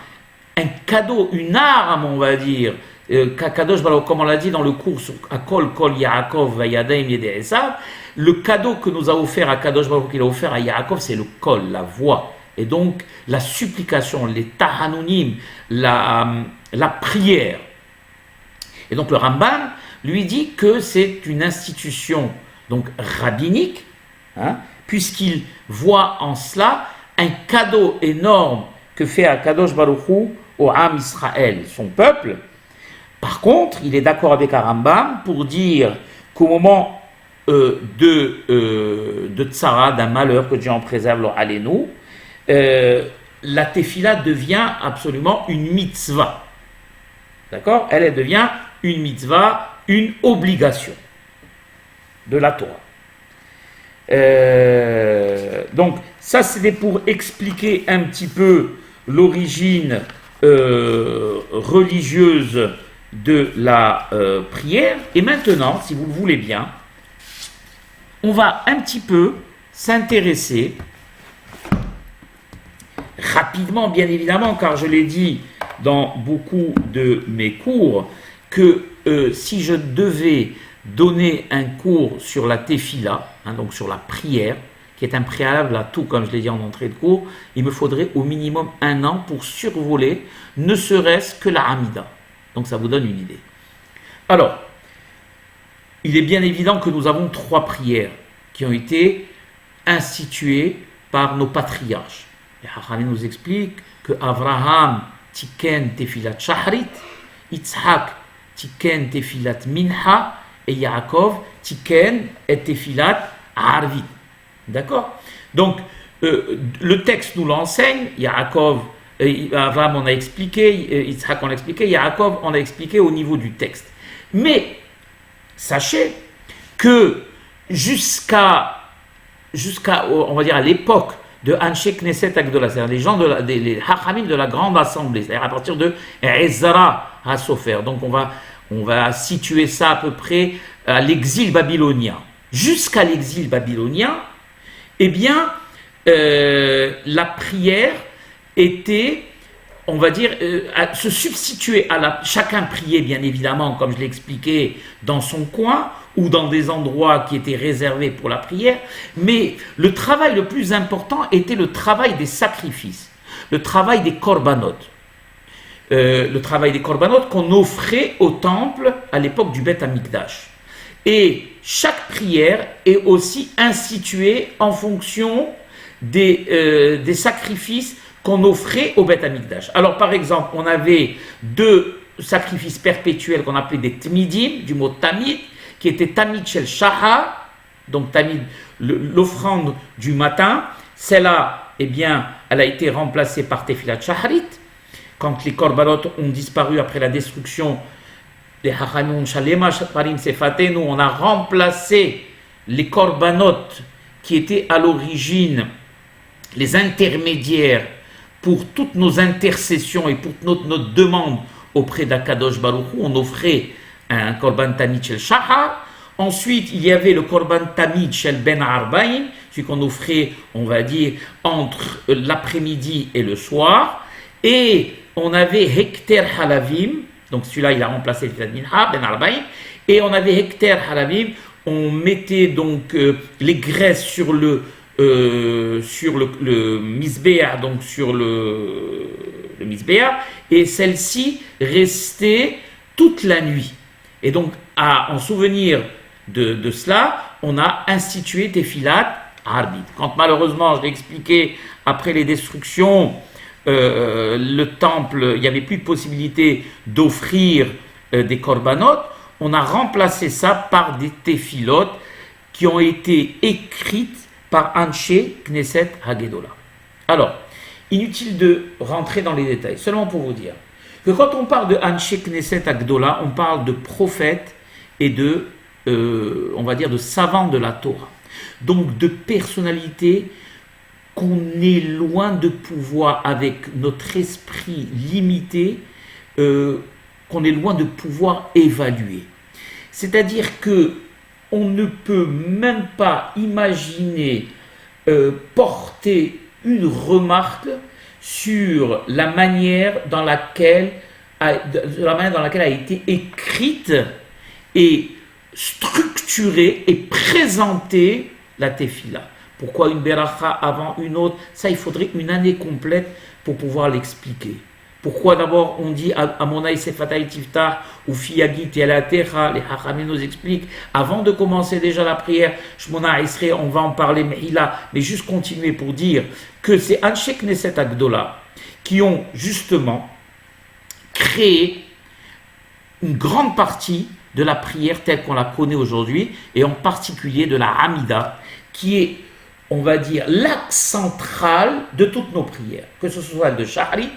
un cadeau, une arme, on va dire, Kadosh Baruch, comme on l'a dit dans le cours sur Akol Kol Yaakov Vayadaim Yedei Esav, le cadeau que nous a offert à Kadosh Baruch, qu'il a offert à Yaakov, c'est le Kol, la voix. Et donc, la supplication, les Tahanunim, la prière. Et donc, le Rambam lui dit que c'est une institution donc rabbinique, hein, puisqu'il voit en cela un cadeau énorme que fait Akadosh Baruch Hu au Am Israël, son peuple. Par contre, il est d'accord avec Rambam pour dire qu'au moment de tsara, d'un malheur, que Dieu en préserve, le Alenu, la tefila devient absolument une mitzvah. D'accord ? Elle devient une mitzvah, une obligation de la Torah. Donc, ça, c'était pour expliquer un petit peu l'origine religieuse de la prière. Et maintenant, si vous le voulez bien, on va un petit peu s'intéresser rapidement, bien évidemment, car je l'ai dit dans beaucoup de mes cours, que si je devais donner un cours sur la tefila, hein, donc sur la prière, qui est un préalable à tout, comme je l'ai dit en entrée de cours, il me faudrait au minimum 1 an pour survoler, ne serait-ce que la Hamida. Donc ça vous donne une idée. Alors, il est bien évident que nous avons 3 prières qui ont été instituées par nos patriarches. Les Hachamim nous expliquent que Abraham tiken tefilat shahrit, Yitzhak tiken tefilat minha, et Yaakov tiken et tefilat arvit. D'accord ? Donc, le texte nous l'enseigne. Yaakov, Abraham on a expliqué, Yitzhak on a expliqué, Yaakov on a expliqué au niveau du texte. Mais, sachez que jusqu'à on va dire, à l'époque de Anshe Knesset Agdola, c'est-à-dire les gens les Hachamim de la grande assemblée, c'est-à-dire à partir de Ezra HaSofer. Donc on va situer ça à peu près à l'exil babylonien. Jusqu'à l'exil babylonien, eh bien, la prière était, on va dire, se substituer à chacun priait bien évidemment, comme je l'ai expliqué, dans son coin ou dans des endroits qui étaient réservés pour la prière, mais le travail le plus important était le travail des sacrifices, le travail des korbanot. Le travail des korbanot qu'on offrait au temple à l'époque du Beth Amikdash. Et chaque prière est aussi instituée en fonction des sacrifices qu'on offrait au Beth Amikdash. Alors par exemple, on avait 2 sacrifices perpétuels qu'on appelait des tmidim, du mot tamid, qui était tamid shel shahar, donc tamid, l'offrande du matin. Celle-là, eh bien, elle a été remplacée par tefilat shaharit. Quand les korbanot ont disparu après la destruction des Hachamim Shalema Parim Sefatenu, on a remplacé les korbanot qui étaient à l'origine les intermédiaires pour toutes nos intercessions et pour notre demande auprès d'Akadosh Baruch Hu. On offrait un korban tamid shel shahar. Ensuite, il y avait le korban tamid shel ben arbaim, celui qu'on offrait, on va dire, entre l'après-midi et le soir. Et on avait Hekter Halavim, donc celui-là il a remplacé le Minha, Ben Arbaim, et on avait Hekter Halavim, on mettait donc les graisses sur le Misbéa, donc sur le Misbéa, et celle-ci restait toute la nuit. Et donc, en souvenir de cela, on a institué Tefilat Arbit. Quand malheureusement, je l'ai expliqué, après les destructions, le temple, il n'y avait plus de possibilité d'offrir des korbanot, on a remplacé ça par des tefilot qui ont été écrites par Anshe Knesset Hagedola. Alors, inutile de rentrer dans les détails, seulement pour vous dire que quand on parle de Anshe Knesset Hagedola, on parle de prophètes et on va dire de savants de la Torah, donc de personnalités qu'on est loin de pouvoir, avec notre esprit limité, qu'on est loin de pouvoir évaluer. C'est-à-dire que on ne peut même pas imaginer porter une remarque sur la manière dans laquelle a été écrite et structurée et présentée la tefila. Pourquoi une beracha avant une autre? Ça, il faudrait une année complète pour pouvoir l'expliquer. Pourquoi d'abord on dit Amonai Sefatay Tiftah ou Fiyagit Yalatecha, les Hachamim nous expliquent, avant de commencer déjà la prière, Shmona Esrei, on va en parler, mais juste continuer pour dire que c'est Anshe Knesset Agdola qui ont justement créé une grande partie de la prière telle qu'on la connaît aujourd'hui, et en particulier de la Hamida, qui est, on va dire, l'axe central de toutes nos prières, que ce soit celle de Shahri,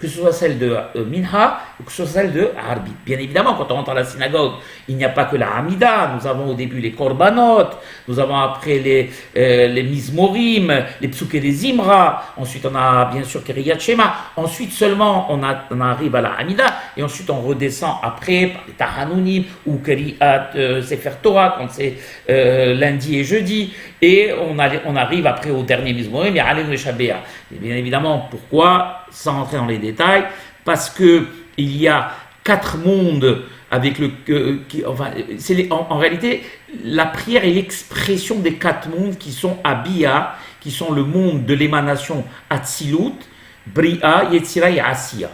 que ce soit celle de Minha, ou que ce soit celle de Arbi. Bien évidemment, quand on rentre à la synagogue, il n'y a pas que la Hamida. Nous avons au début les Korbanot, nous avons après les Mizmorim, les Psuké des Imra, ensuite on a bien sûr Kriyat Shema, ensuite seulement on arrive à la Hamida, et ensuite on redescend après par les Tahanunim, ou Kriyat Sefer Torah, quand c'est lundi et jeudi, et on arrive après au dernier Mizmorim, et Alenu Shabéa. Bien évidemment, pourquoi? Sans rentrer dans les détails, parce que il y a 4 mondes avec en réalité, la prière est l'expression des 4 mondes qui sont Abia, qui sont le monde de l'émanation Atzilut, Bria, Yetzira et Asiya.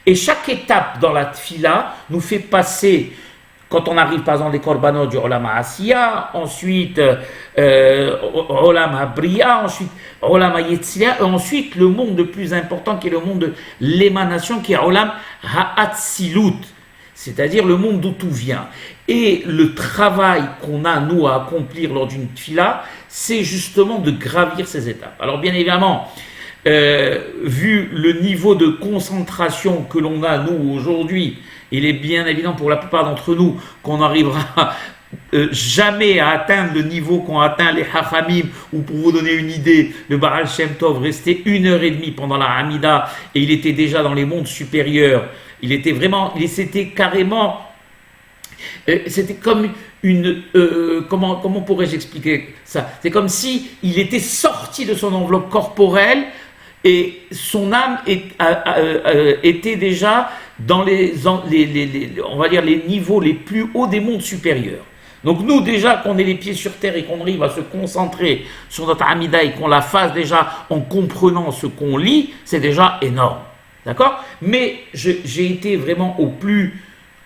Et chaque étape dans la Tfila nous fait passer, quand on arrive par exemple les korbanot du Olam HaAsiya, ensuite Olam HaBriya, ensuite Olam HaYetzira, et ensuite le monde le plus important qui est le monde de l'émanation, qui est Olam HaAtzilut, c'est-à-dire le monde d'où tout vient. Et le travail qu'on a, nous, à accomplir lors d'une tfila, c'est justement de gravir ces étapes. Alors bien évidemment, vu le niveau de concentration que l'on a, nous, aujourd'hui, il est bien évident pour la plupart d'entre nous qu'on n'arrivera jamais à atteindre le niveau qu'ont atteint les Hachamim, ou pour vous donner une idée, le Baal Shem Tov restait 1h30 pendant la Hamida, et il était déjà dans les mondes supérieurs. C'était carrément, c'était comme une, comment pourrais-je expliquer ça? C'est comme si il était sorti de son enveloppe corporelle, et son âme était déjà dans on va dire les niveaux les plus hauts des mondes supérieurs. Donc nous, déjà qu'on ait les pieds sur terre et qu'on arrive à se concentrer sur notre Hamida et qu'on la fasse déjà en comprenant ce qu'on lit, c'est déjà énorme. D'accord? Mais j'ai été vraiment au plus,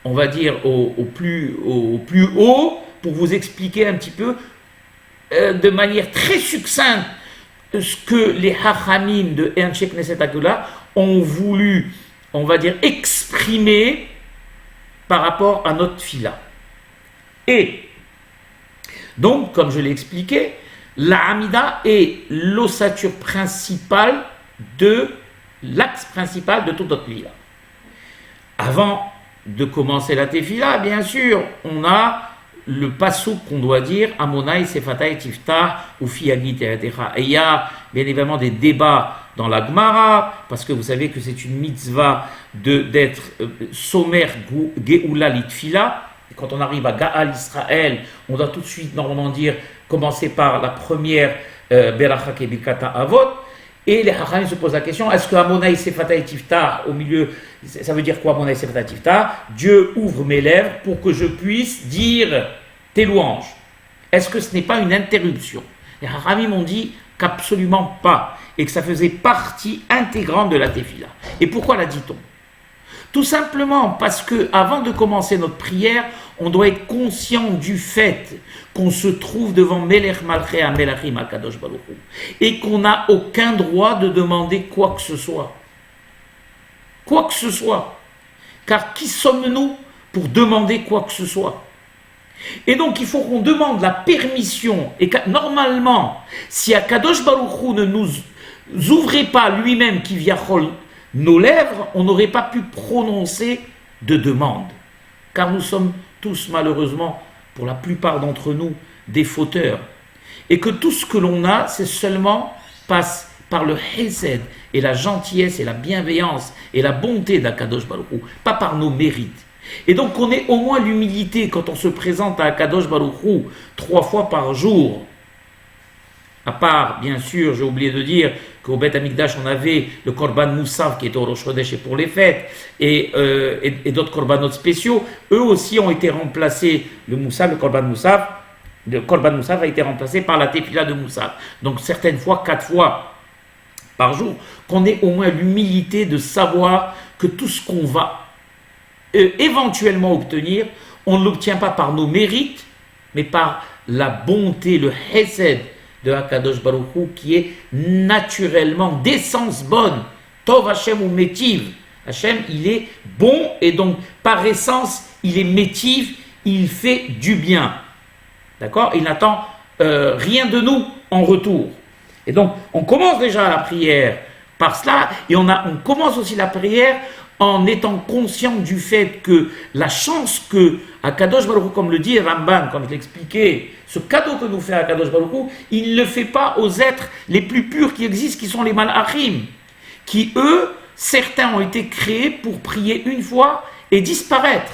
on va dire, au plus haut pour vous expliquer un petit peu de manière très succincte ce que les Hachamim de Anshe Knesset Agdola ont voulu, on va dire, exprimer par rapport à notre fila. Et donc, comme je l'ai expliqué, la Hamida est l'ossature principale l'axe principal de toute notre fila. Avant de commencer la tefila, bien sûr, on a le passouk qu'on doit dire, Amonai Sefatay Tiftah ou Fiyagit Yalatecha. Et il y a bien évidemment des débats dans la Gemara, parce que vous savez que c'est une mitzvah d'être sommaire Geoula Litfila. Et quand on arrive à Gaal Israël, on doit tout de suite normalement dire, commencer par la première Beracha Kebirkata Avot. Et les Hachamim se posent la question, est-ce que Amonai Sefatay Tiftah, au milieu, ça veut dire quoi Amonai Sefatay Tiftah? Dieu ouvre mes lèvres pour que je puisse dire tes louanges. Est-ce que ce n'est pas une interruption? Les Hachamim m'ont dit qu'absolument pas, et que ça faisait partie intégrante de la tefila. Et pourquoi la dit-on? Tout simplement parce que avant de commencer notre prière, on doit être conscient du fait qu'on se trouve devant Melech Malchei HaMelachim HaKadosh Baruch Hu et qu'on n'a aucun droit de demander quoi que ce soit. Quoi que ce soit. Car qui sommes-nous pour demander quoi que ce soit? Et donc il faut qu'on demande la permission. Et normalement, si HaKadosh Baruch Hu ne nous ouvrait pas lui-même qui viachol nos lèvres, on n'aurait pas pu prononcer de demande. Car nous sommes tous, malheureusement, pour la plupart d'entre nous, des fauteurs. Et que tout ce que l'on a, c'est seulement passe par le hesed et la gentillesse et la bienveillance et la bonté d'Akadosh Baruch Hu, pas par nos mérites. Et donc on ait au moins l'humilité quand on se présente à Akadosh Baruch Hu 3 fois par jour À part, bien sûr, j'ai oublié de dire qu'au Beth Amikdash, on avait le Korban Moussaf qui est au Rosh Chodesh et pour les fêtes, et d'autres Korbanot spéciaux. Eux aussi ont été remplacés, le Korban Moussaf a été remplacé par la Tefila de Moussaf. Donc certaines fois, 4 fois par jour, qu'on ait au moins l'humilité de savoir que tout ce qu'on va éventuellement obtenir, on ne l'obtient pas par nos mérites, mais par la bonté, le Hesed de Hakadosh Baruch Hu, qui est naturellement d'essence bonne. Tov Hashem ou Métiv. Hashem, il est bon et donc par essence, il est Métiv, il fait du bien. D'accord? Il n'attend rien de nous en retour. Et donc, on commence déjà la prière par cela, et on commence aussi la prière en étant conscient du fait que la chance que Akadosh Baruch Hu, comme le dit Ramban, comme je l'expliquais, ce cadeau que nous fait Akadosh Baruch Hu, il ne le fait pas aux êtres les plus purs qui existent, qui sont les Malachim, qui eux, certains ont été créés pour prier une fois et disparaître.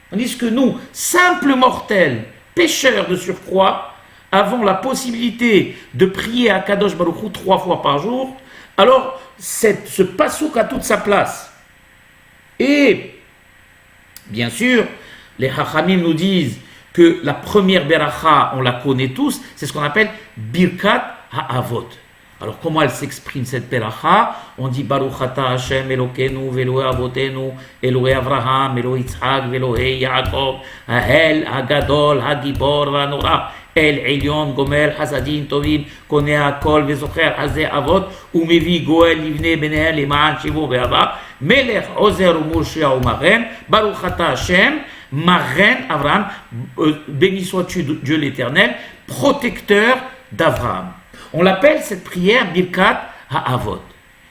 Tandis que nous, simples mortels, pécheurs de surcroît, avons la possibilité de prier Akadosh Baruch Hu 3 fois par jour. Alors, ce pasouk a toute sa place. Et, bien sûr, les Chachamim nous disent que la première beracha, on la connaît tous, c'est ce qu'on appelle Birkat Ha'avot. Alors, comment elle s'exprime cette beracha? On dit Baruch Ata Hashem Elokeinu Veloé Avotenu Eloé Avraham Eloé Yitzhak Veloé Yaakov Ha'el Ha'gadol Ha'gibor Va'nora El Elyon Gomer Hasadim Tovim Koneh Hakol Vezocher Hazeh Avot Umevi Goel Livne Benehem Leman Shivu Ve'ava Melech Ozer Umurshia Umaren Baruch Ata Hashem Maren Avraham, béni sois-tu Dieu l'Éternel, protecteur d'Avraham. On l'appelle cette prière Birkat Ha'avot.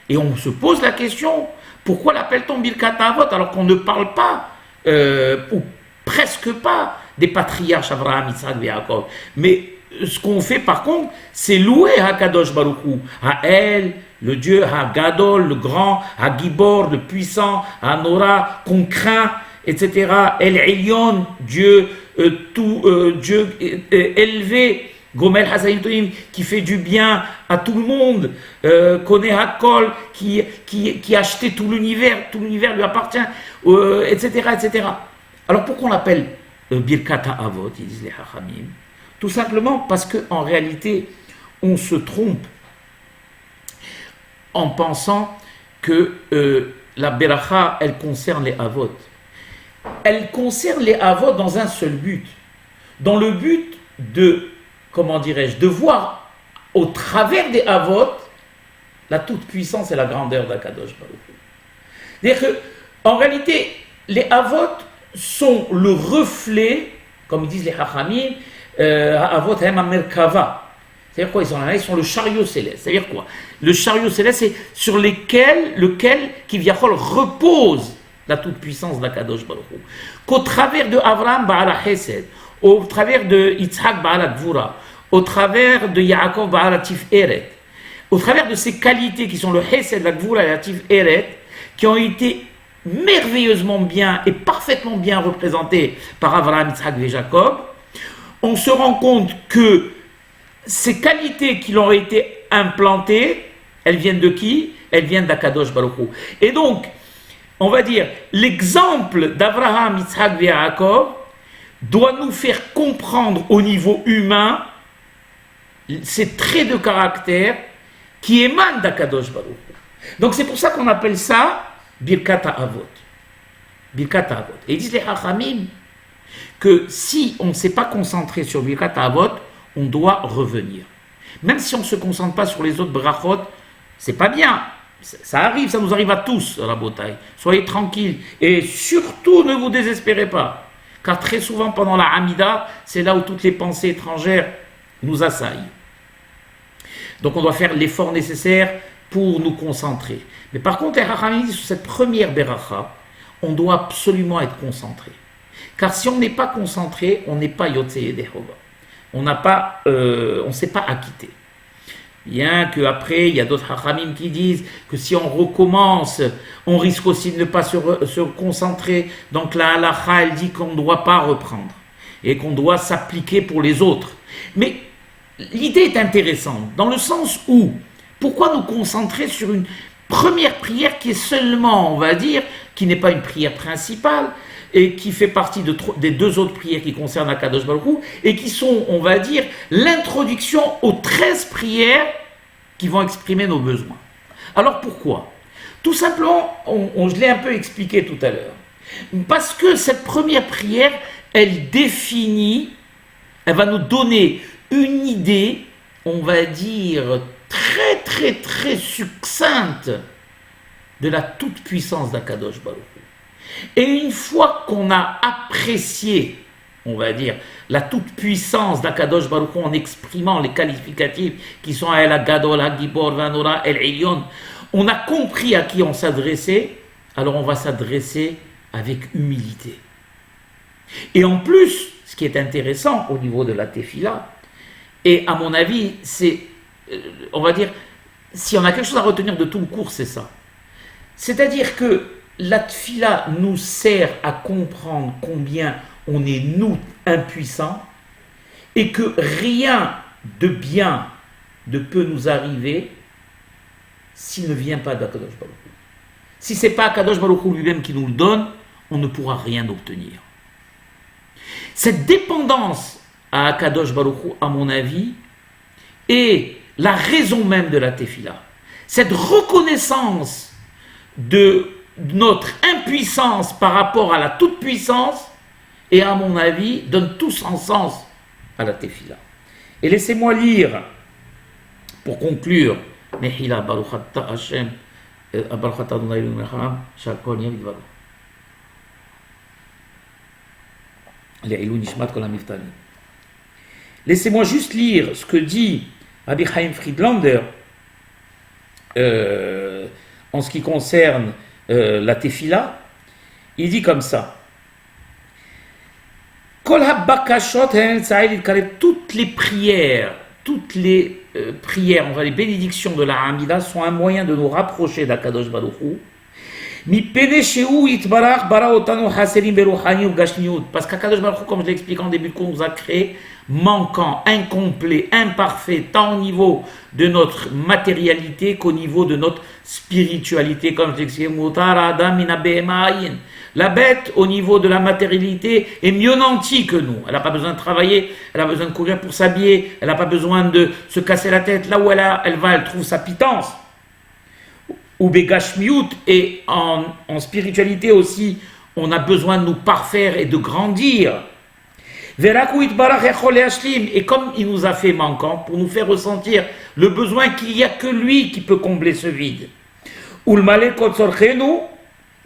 Et on se pose la question, pourquoi l'appelle-t-on Birkat Ha'avot alors qu'on ne parle pas, ou presque pas, des patriarches Avraham, Yitzhak et Yaakov. Mais ce qu'on fait par contre, c'est louer Hakadosh Baruch Hu, Ha'el, le Dieu Hagadol, le grand, Hagibor, le puissant, Hanora, qu'on craint, etc. El Elyon, Dieu, Dieu élevé, Gomer Hasadim Tovim, qui fait du bien à tout le monde, Koneh Hakol, qui a acheté tout l'univers lui appartient, etc., etc. Alors pourquoi on l'appelle Birkat Ha'avot, ils disent les Hachamim? Tout simplement parce qu'en réalité, on se trompe en pensant que la Beracha, elle concerne les Avot. Elle concerne les Avot dans un seul but. Dans le but de, comment dirais-je, de voir au travers des Avot la toute-puissance et la grandeur d'Akadosh Baruch Hu. C'est-à-dire qu'en réalité, les Avot sont le reflet, comme disent les Hachamim, Avot Hem Merkava. C'est-à-dire quoi? Ils sont le chariot céleste. C'est-à-dire quoi? Le chariot céleste, c'est sur lequel Kivyachol repose la toute-puissance d'Akadosh Baruch Hu. Qu'au travers de Avraham Ba'ala Hesed, au travers de Yitzhak Ba'ala Gvura, au travers de Yaakov Ba'ala Tiferet, au travers de ces qualités qui sont le Hesed, la Gvura et la Tiferet, qui ont été merveilleusement bien et parfaitement bien représentées par Avraham, Yitzhak et Jacob, on se rend compte que ces qualités qui leur ont été implantées, elles viennent de qui? Elles viennent d'Akadosh Baruch Hu. Et donc, on va dire, l'exemple d'Avraham, Yitzhak et Yaakov doit nous faire comprendre au niveau humain ces traits de caractère qui émanent d'Akadosh Baruch Hu. Donc c'est pour ça qu'on appelle ça Birkat Ha'avot. Birkat Ha'avot. Et ils disent les Hachamim que si on ne s'est pas concentré sur Birkat Ha'avot, on doit revenir. Même si on ne se concentre pas sur les autres brachot, c'est pas bien. Ça arrive, ça nous arrive à tous, à la bataille. Soyez tranquilles. Et surtout, ne vous désespérez pas. Car très souvent, pendant la Hamida, c'est là où toutes les pensées étrangères nous assaillent. Donc on doit faire l'effort nécessaire pour nous concentrer. Mais par contre, les Hachamim disent sur cette première beracha, on doit absolument être concentré. Car si on n'est pas concentré, on n'est pas Yotzei Dehova. On ne s'est pas acquitté. Bien qu'après, il y a d'autres hachamim qui disent que si on recommence, on risque aussi de ne pas se concentrer. Donc la halakha, elle dit qu'on ne doit pas reprendre et qu'on doit s'appliquer pour les autres. Mais l'idée est intéressante, dans le sens où, pourquoi nous concentrer sur une première prière qui est seulement, on va dire, qui n'est pas une prière principale, et qui fait partie des deux autres prières qui concernent Akadosh Baruch Hu, et qui sont, on va dire, l'introduction aux 13 prières qui vont exprimer nos besoins. Alors pourquoi? Tout simplement, je l'ai un peu expliqué tout à l'heure, parce que cette première prière, elle définit, elle va nous donner une idée, on va dire, très très très succincte de la toute-puissance d'Akadosh Baruch Hu. Et une fois qu'on a apprécié, on va dire, la toute-puissance d'Akadosh Baruch Hu en exprimant les qualificatifs qui sont El Gadol, El Gibor, Vanora, El Elyon, on a compris à qui on s'adressait, alors on va s'adresser avec humilité. Et en plus, ce qui est intéressant au niveau de la tefila, et à mon avis, c'est, on va dire, si on a quelque chose à retenir de tout le cours, c'est ça. C'est-à-dire que la tefila nous sert à comprendre combien on est, nous, impuissants, et que rien de bien ne peut nous arriver s'il ne vient pas d'Akadosh Baruch Hu. Si ce n'est pas Akadosh Baruch Hu lui-même qui nous le donne, on ne pourra rien obtenir. Cette dépendance à Akadosh Baruch Hu, à mon avis, est la raison même de la tefila. Cette reconnaissance de notre impuissance par rapport à la toute-puissance, et à mon avis, donne tout son sens à la tefila. Et laissez-moi lire, pour conclure, Mehila Baruch Ata Hashem, Baruch Ata Adonai Eloheinu melech haolam, Shakol Yom Yidvaru. Laissez-moi juste lire ce que dit Rabbi Chaim Friedlander en ce qui concerne la tefila. Il dit comme ça: toutes les prières, on va les bénédictions de la Hamida sont un moyen de nous rapprocher d'Akadosh Baruch Hu. Parce qu'Akadosh Baruch Hu, comme je l'ai expliqué en début de cours, nous a créé manquant, incomplet, imparfait, tant au niveau de notre matérialité qu'au niveau de notre spiritualité, comme je l'ai expliqué. La bête, au niveau de la matérialité, est mieux nantie que nous. Elle n'a pas besoin de travailler, elle a besoin de courir pour s'habiller, elle n'a pas besoin de se casser la tête. Là où elle va, elle trouve sa pitance. Ou Begashmiut, et en spiritualité aussi, on a besoin de nous parfaire et de grandir. Et comme il nous a fait manquant, pour nous faire ressentir le besoin qu'il n'y a que lui qui peut combler ce vide.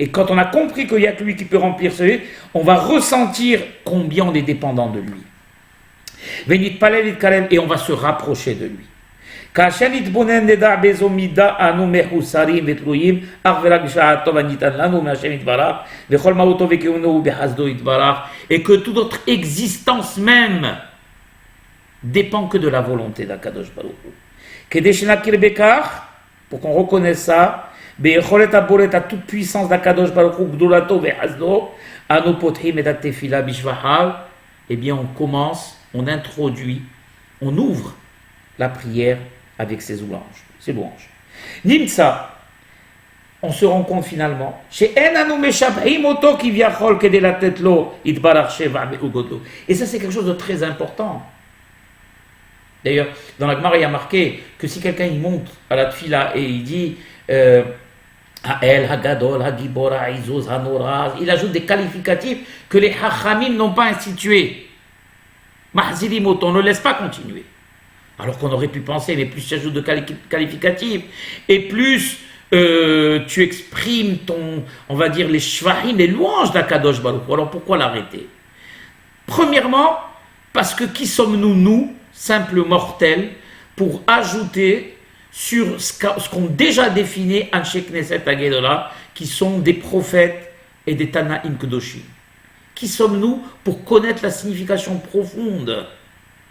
Et quand on a compris qu'il n'y a que lui qui peut remplir ce vide, on va ressentir combien on est dépendant de lui. Et on va se rapprocher de lui. Et que toute notre existence même dépend que de la volonté d'Akadosh Baruch Hu. Pour qu'on reconnaisse ça, à toute puissance d'Akadosh Baruch Hu, Gdolato ve'hazdo, anu potrim et tefila bishvahal, eh bien on commence, on introduit, on ouvre la prière avec ses louanges. Nimsa, on se rend compte finalement, et ça c'est quelque chose de très important. D'ailleurs, dans la Gemara, il y a marqué que si quelqu'un il monte à la tfila et il dit Ha'el, Hagadol, Hagibor, Ha'izuz, Hanora, il ajoute des qualificatifs que les Hachamim n'ont pas institués. Mahzirimoto, on ne laisse pas continuer. Alors qu'on aurait pu penser, mais plus tu ajoutes de qualificatifs, et plus tu exprimes on va dire, les shvahim, les louanges d'Akadosh Baruch Hu. Alors pourquoi l'arrêter? Premièrement, parce que qui sommes-nous, nous, simples mortels, pour ajouter sur ce qu'ont déjà défini Anshe Knesset Hagedolah, qui sont des prophètes et des Tanaïm Kedoshim. Qui sommes-nous pour connaître la signification profonde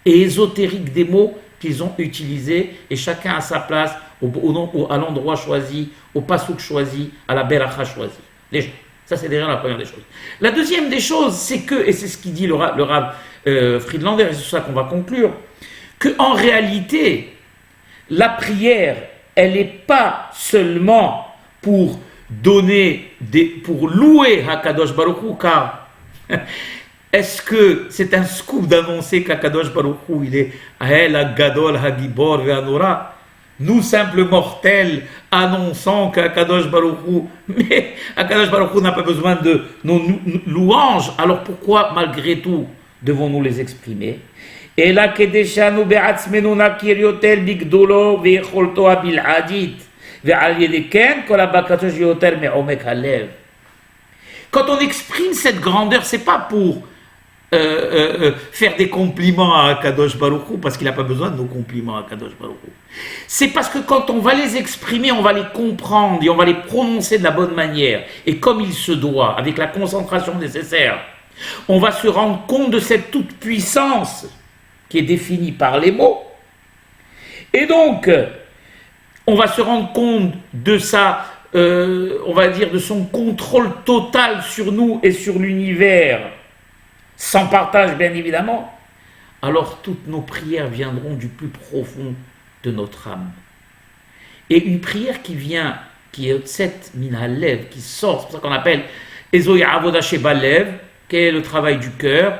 et ésotérique des mots qu'ils ont utilisés, et chacun à sa place, à l'endroit choisi, au pasouk choisi, à la beracha choisie. Déjà, ça c'est déjà la première des choses. La deuxième des choses, c'est que, et c'est ce qu'il dit le Rav Friedlander, et c'est sur ça qu'on va conclure, qu'en réalité, la prière, elle n'est pas seulement pour pour louer Hakadosh Baruch Hu, car est-ce que c'est un scoop d'annoncer qu'Hakadosh Baruch Hu, il est El Hagadol Hagibor Ve'anura, nous simples mortels annonçons qu'Hakadosh Baruch Hu, mais Hakadosh Baruch Hu n'a pas besoin de nos louanges, alors pourquoi malgré tout devons-nous les exprimer? Et là, Kedeshanu Be'atzmenu Nakir Yotel Bigdolo Ve'echolto Abil'adit Ve'al Yedeken Kol Habakatosh Yoter Me'omek Halev. Quand on exprime cette grandeur, c'est pas pour faire des compliments à Akadosh Baruch Hu, parce qu'il n'a pas besoin de nos compliments à Akadosh Baruch Hu. C'est parce que quand on va les exprimer, on va les comprendre et on va les prononcer de la bonne manière et comme il se doit, avec la concentration nécessaire, on va se rendre compte de cette toute-puissance qui est définie par les mots. Et donc, on va se rendre compte de sa, on va dire, de son contrôle total sur nous et sur l'univers, sans partage bien évidemment. Alors toutes nos prières viendront du plus profond de notre âme. Et une prière qui vient, qui est cette minalev, qui sort, c'est pour ça qu'on appelle Ezoya Avoda Sheba Lev, qui est le travail du cœur.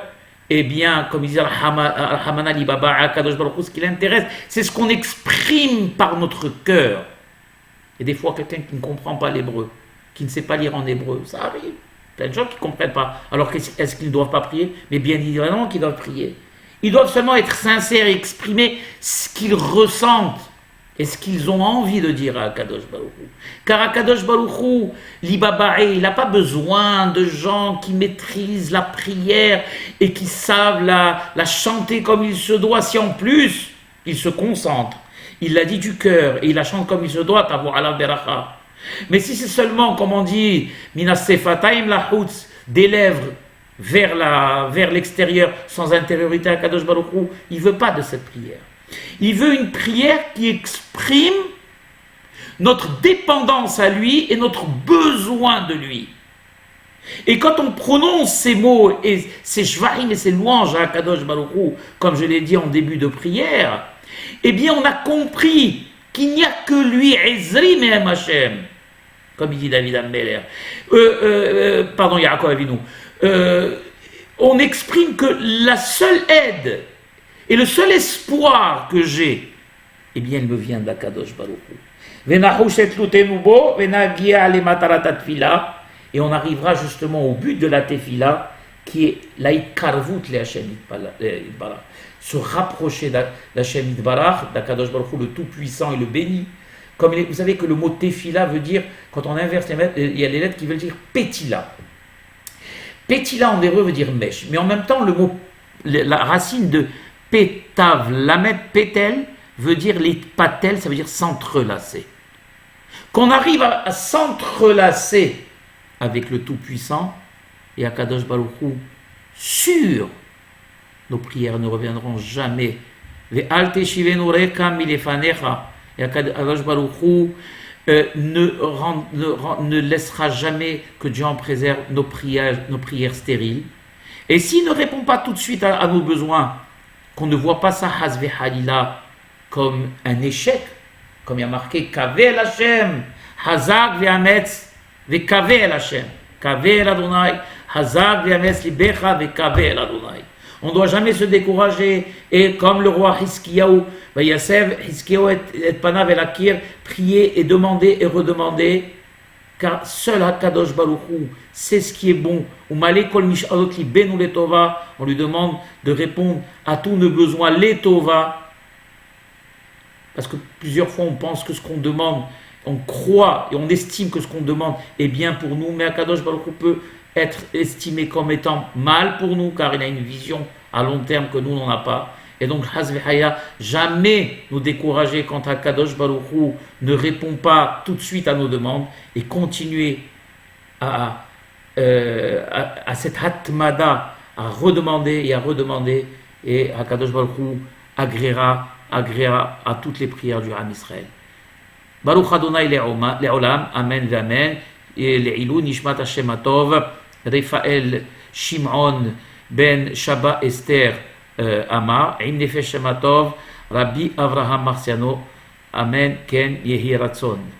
Eh bien, comme il dit Al-Hamana li Baba Akadosh Baruch Hu, ce qui l'intéresse, c'est ce qu'on exprime par notre cœur. Et des fois, quelqu'un qui ne comprend pas l'hébreu, qui ne sait pas lire en hébreu, ça arrive. Plein de gens qui ne comprennent pas. Alors, est-ce qu'ils ne doivent pas prier? Mais bien évidemment qu'ils doivent prier. Ils doivent seulement être sincères et exprimer ce qu'ils ressentent et ce qu'ils ont envie de dire à Akadosh Baruch Hu. Car Akadosh Baruch Hu, l'Ibabaé, il n'a pas besoin de gens qui maîtrisent la prière et qui savent la chanter comme il se doit, si en plus il se concentre. Il l'a dit du cœur et il la chante comme il se doit, Tavo ala beracha. Mais si c'est seulement, comme on dit, Minas Sefataim la Hutz, des lèvres vers l'extérieur, sans intériorité à Kadosh Baruch Hu, il ne veut pas de cette prière. Il veut une prière qui exprime notre dépendance à lui et notre besoin de lui. Et quand on prononce ces mots et ces shvarim et ces louanges à Kadosh Baruch Hu, comme je l'ai dit en début de prière, eh bien on a compris qu'il n'y a que lui, Ezri Mehem Hashem, comme il dit David Ammeler, pardon, Yaakov Avinu, on exprime que la seule aide et le seul espoir que j'ai, eh bien il me vient d'Akadosh Baruch Hu. Et on arrivera justement au but de la tefila, qui est la itkarvut le Hashem Yitbarach, se rapprocher d'Hashem Yitbarach, d'Akadosh Baruch Hu, le tout-puissant et le béni. Comme vous savez que le mot tefila veut dire, quand on inverse les lettres, il y a les lettres qui veulent dire petila. Petila en hébreu veut dire mèche, mais en même temps le mot, la racine de pétav, lamed, pétel, veut dire les patels, ça veut dire s'entrelacer. Qu'on arrive à s'entrelacer avec le Tout-Puissant et à Kadosh Baruch Hu, sûr, nos prières ne reviendront jamais. Ve'al teshivenu rekam milefanecha, et Kadosh Baruch Hu ne laissera jamais que Dieu en préserve nos prières stériles. Et s'il ne répond pas tout de suite à nos besoins, qu'on ne voit pas ça hasve halila comme un échec, comme il y a marqué Kavel Hashem, Hazak ve'ametz ve'kavel Hashem, Kavel Adonai, Hazak ve'ametz libecha ve'kavel Adonai. On ne doit jamais se décourager, et comme le roi Hiskiyahu, Hiskiyahu et Panav el Akir, prier et demander et redemander, car seul HaKadosh Baruch Hu sait ce qui est bon. On lui demande de répondre à tous nos besoins, les tova, parce que plusieurs fois on pense que ce qu'on demande, on croit et on estime que ce qu'on demande est bien pour nous, mais HaKadosh Baruch Hu peut être estimé comme étant mal pour nous, car il a une vision à long terme que nous n'en a pas. Et donc, Hazvehaya, jamais nous décourager quand HaKadosh Baruch Hu ne répond pas tout de suite à nos demandes, et continuer à cette hatmada, à redemander, et HaKadosh Baruch Hu agréera à toutes les prières du Ham Israël. Baruch Adonai le'olam, amen ve'amen, et le'ilou nishmat Hashem atov, Raphaël Shimon ben Shaba Esther Ama, Im Nefesh Shema Tov, Rabbi Avraham Marciano, Amen, Ken Yehi Ratzon.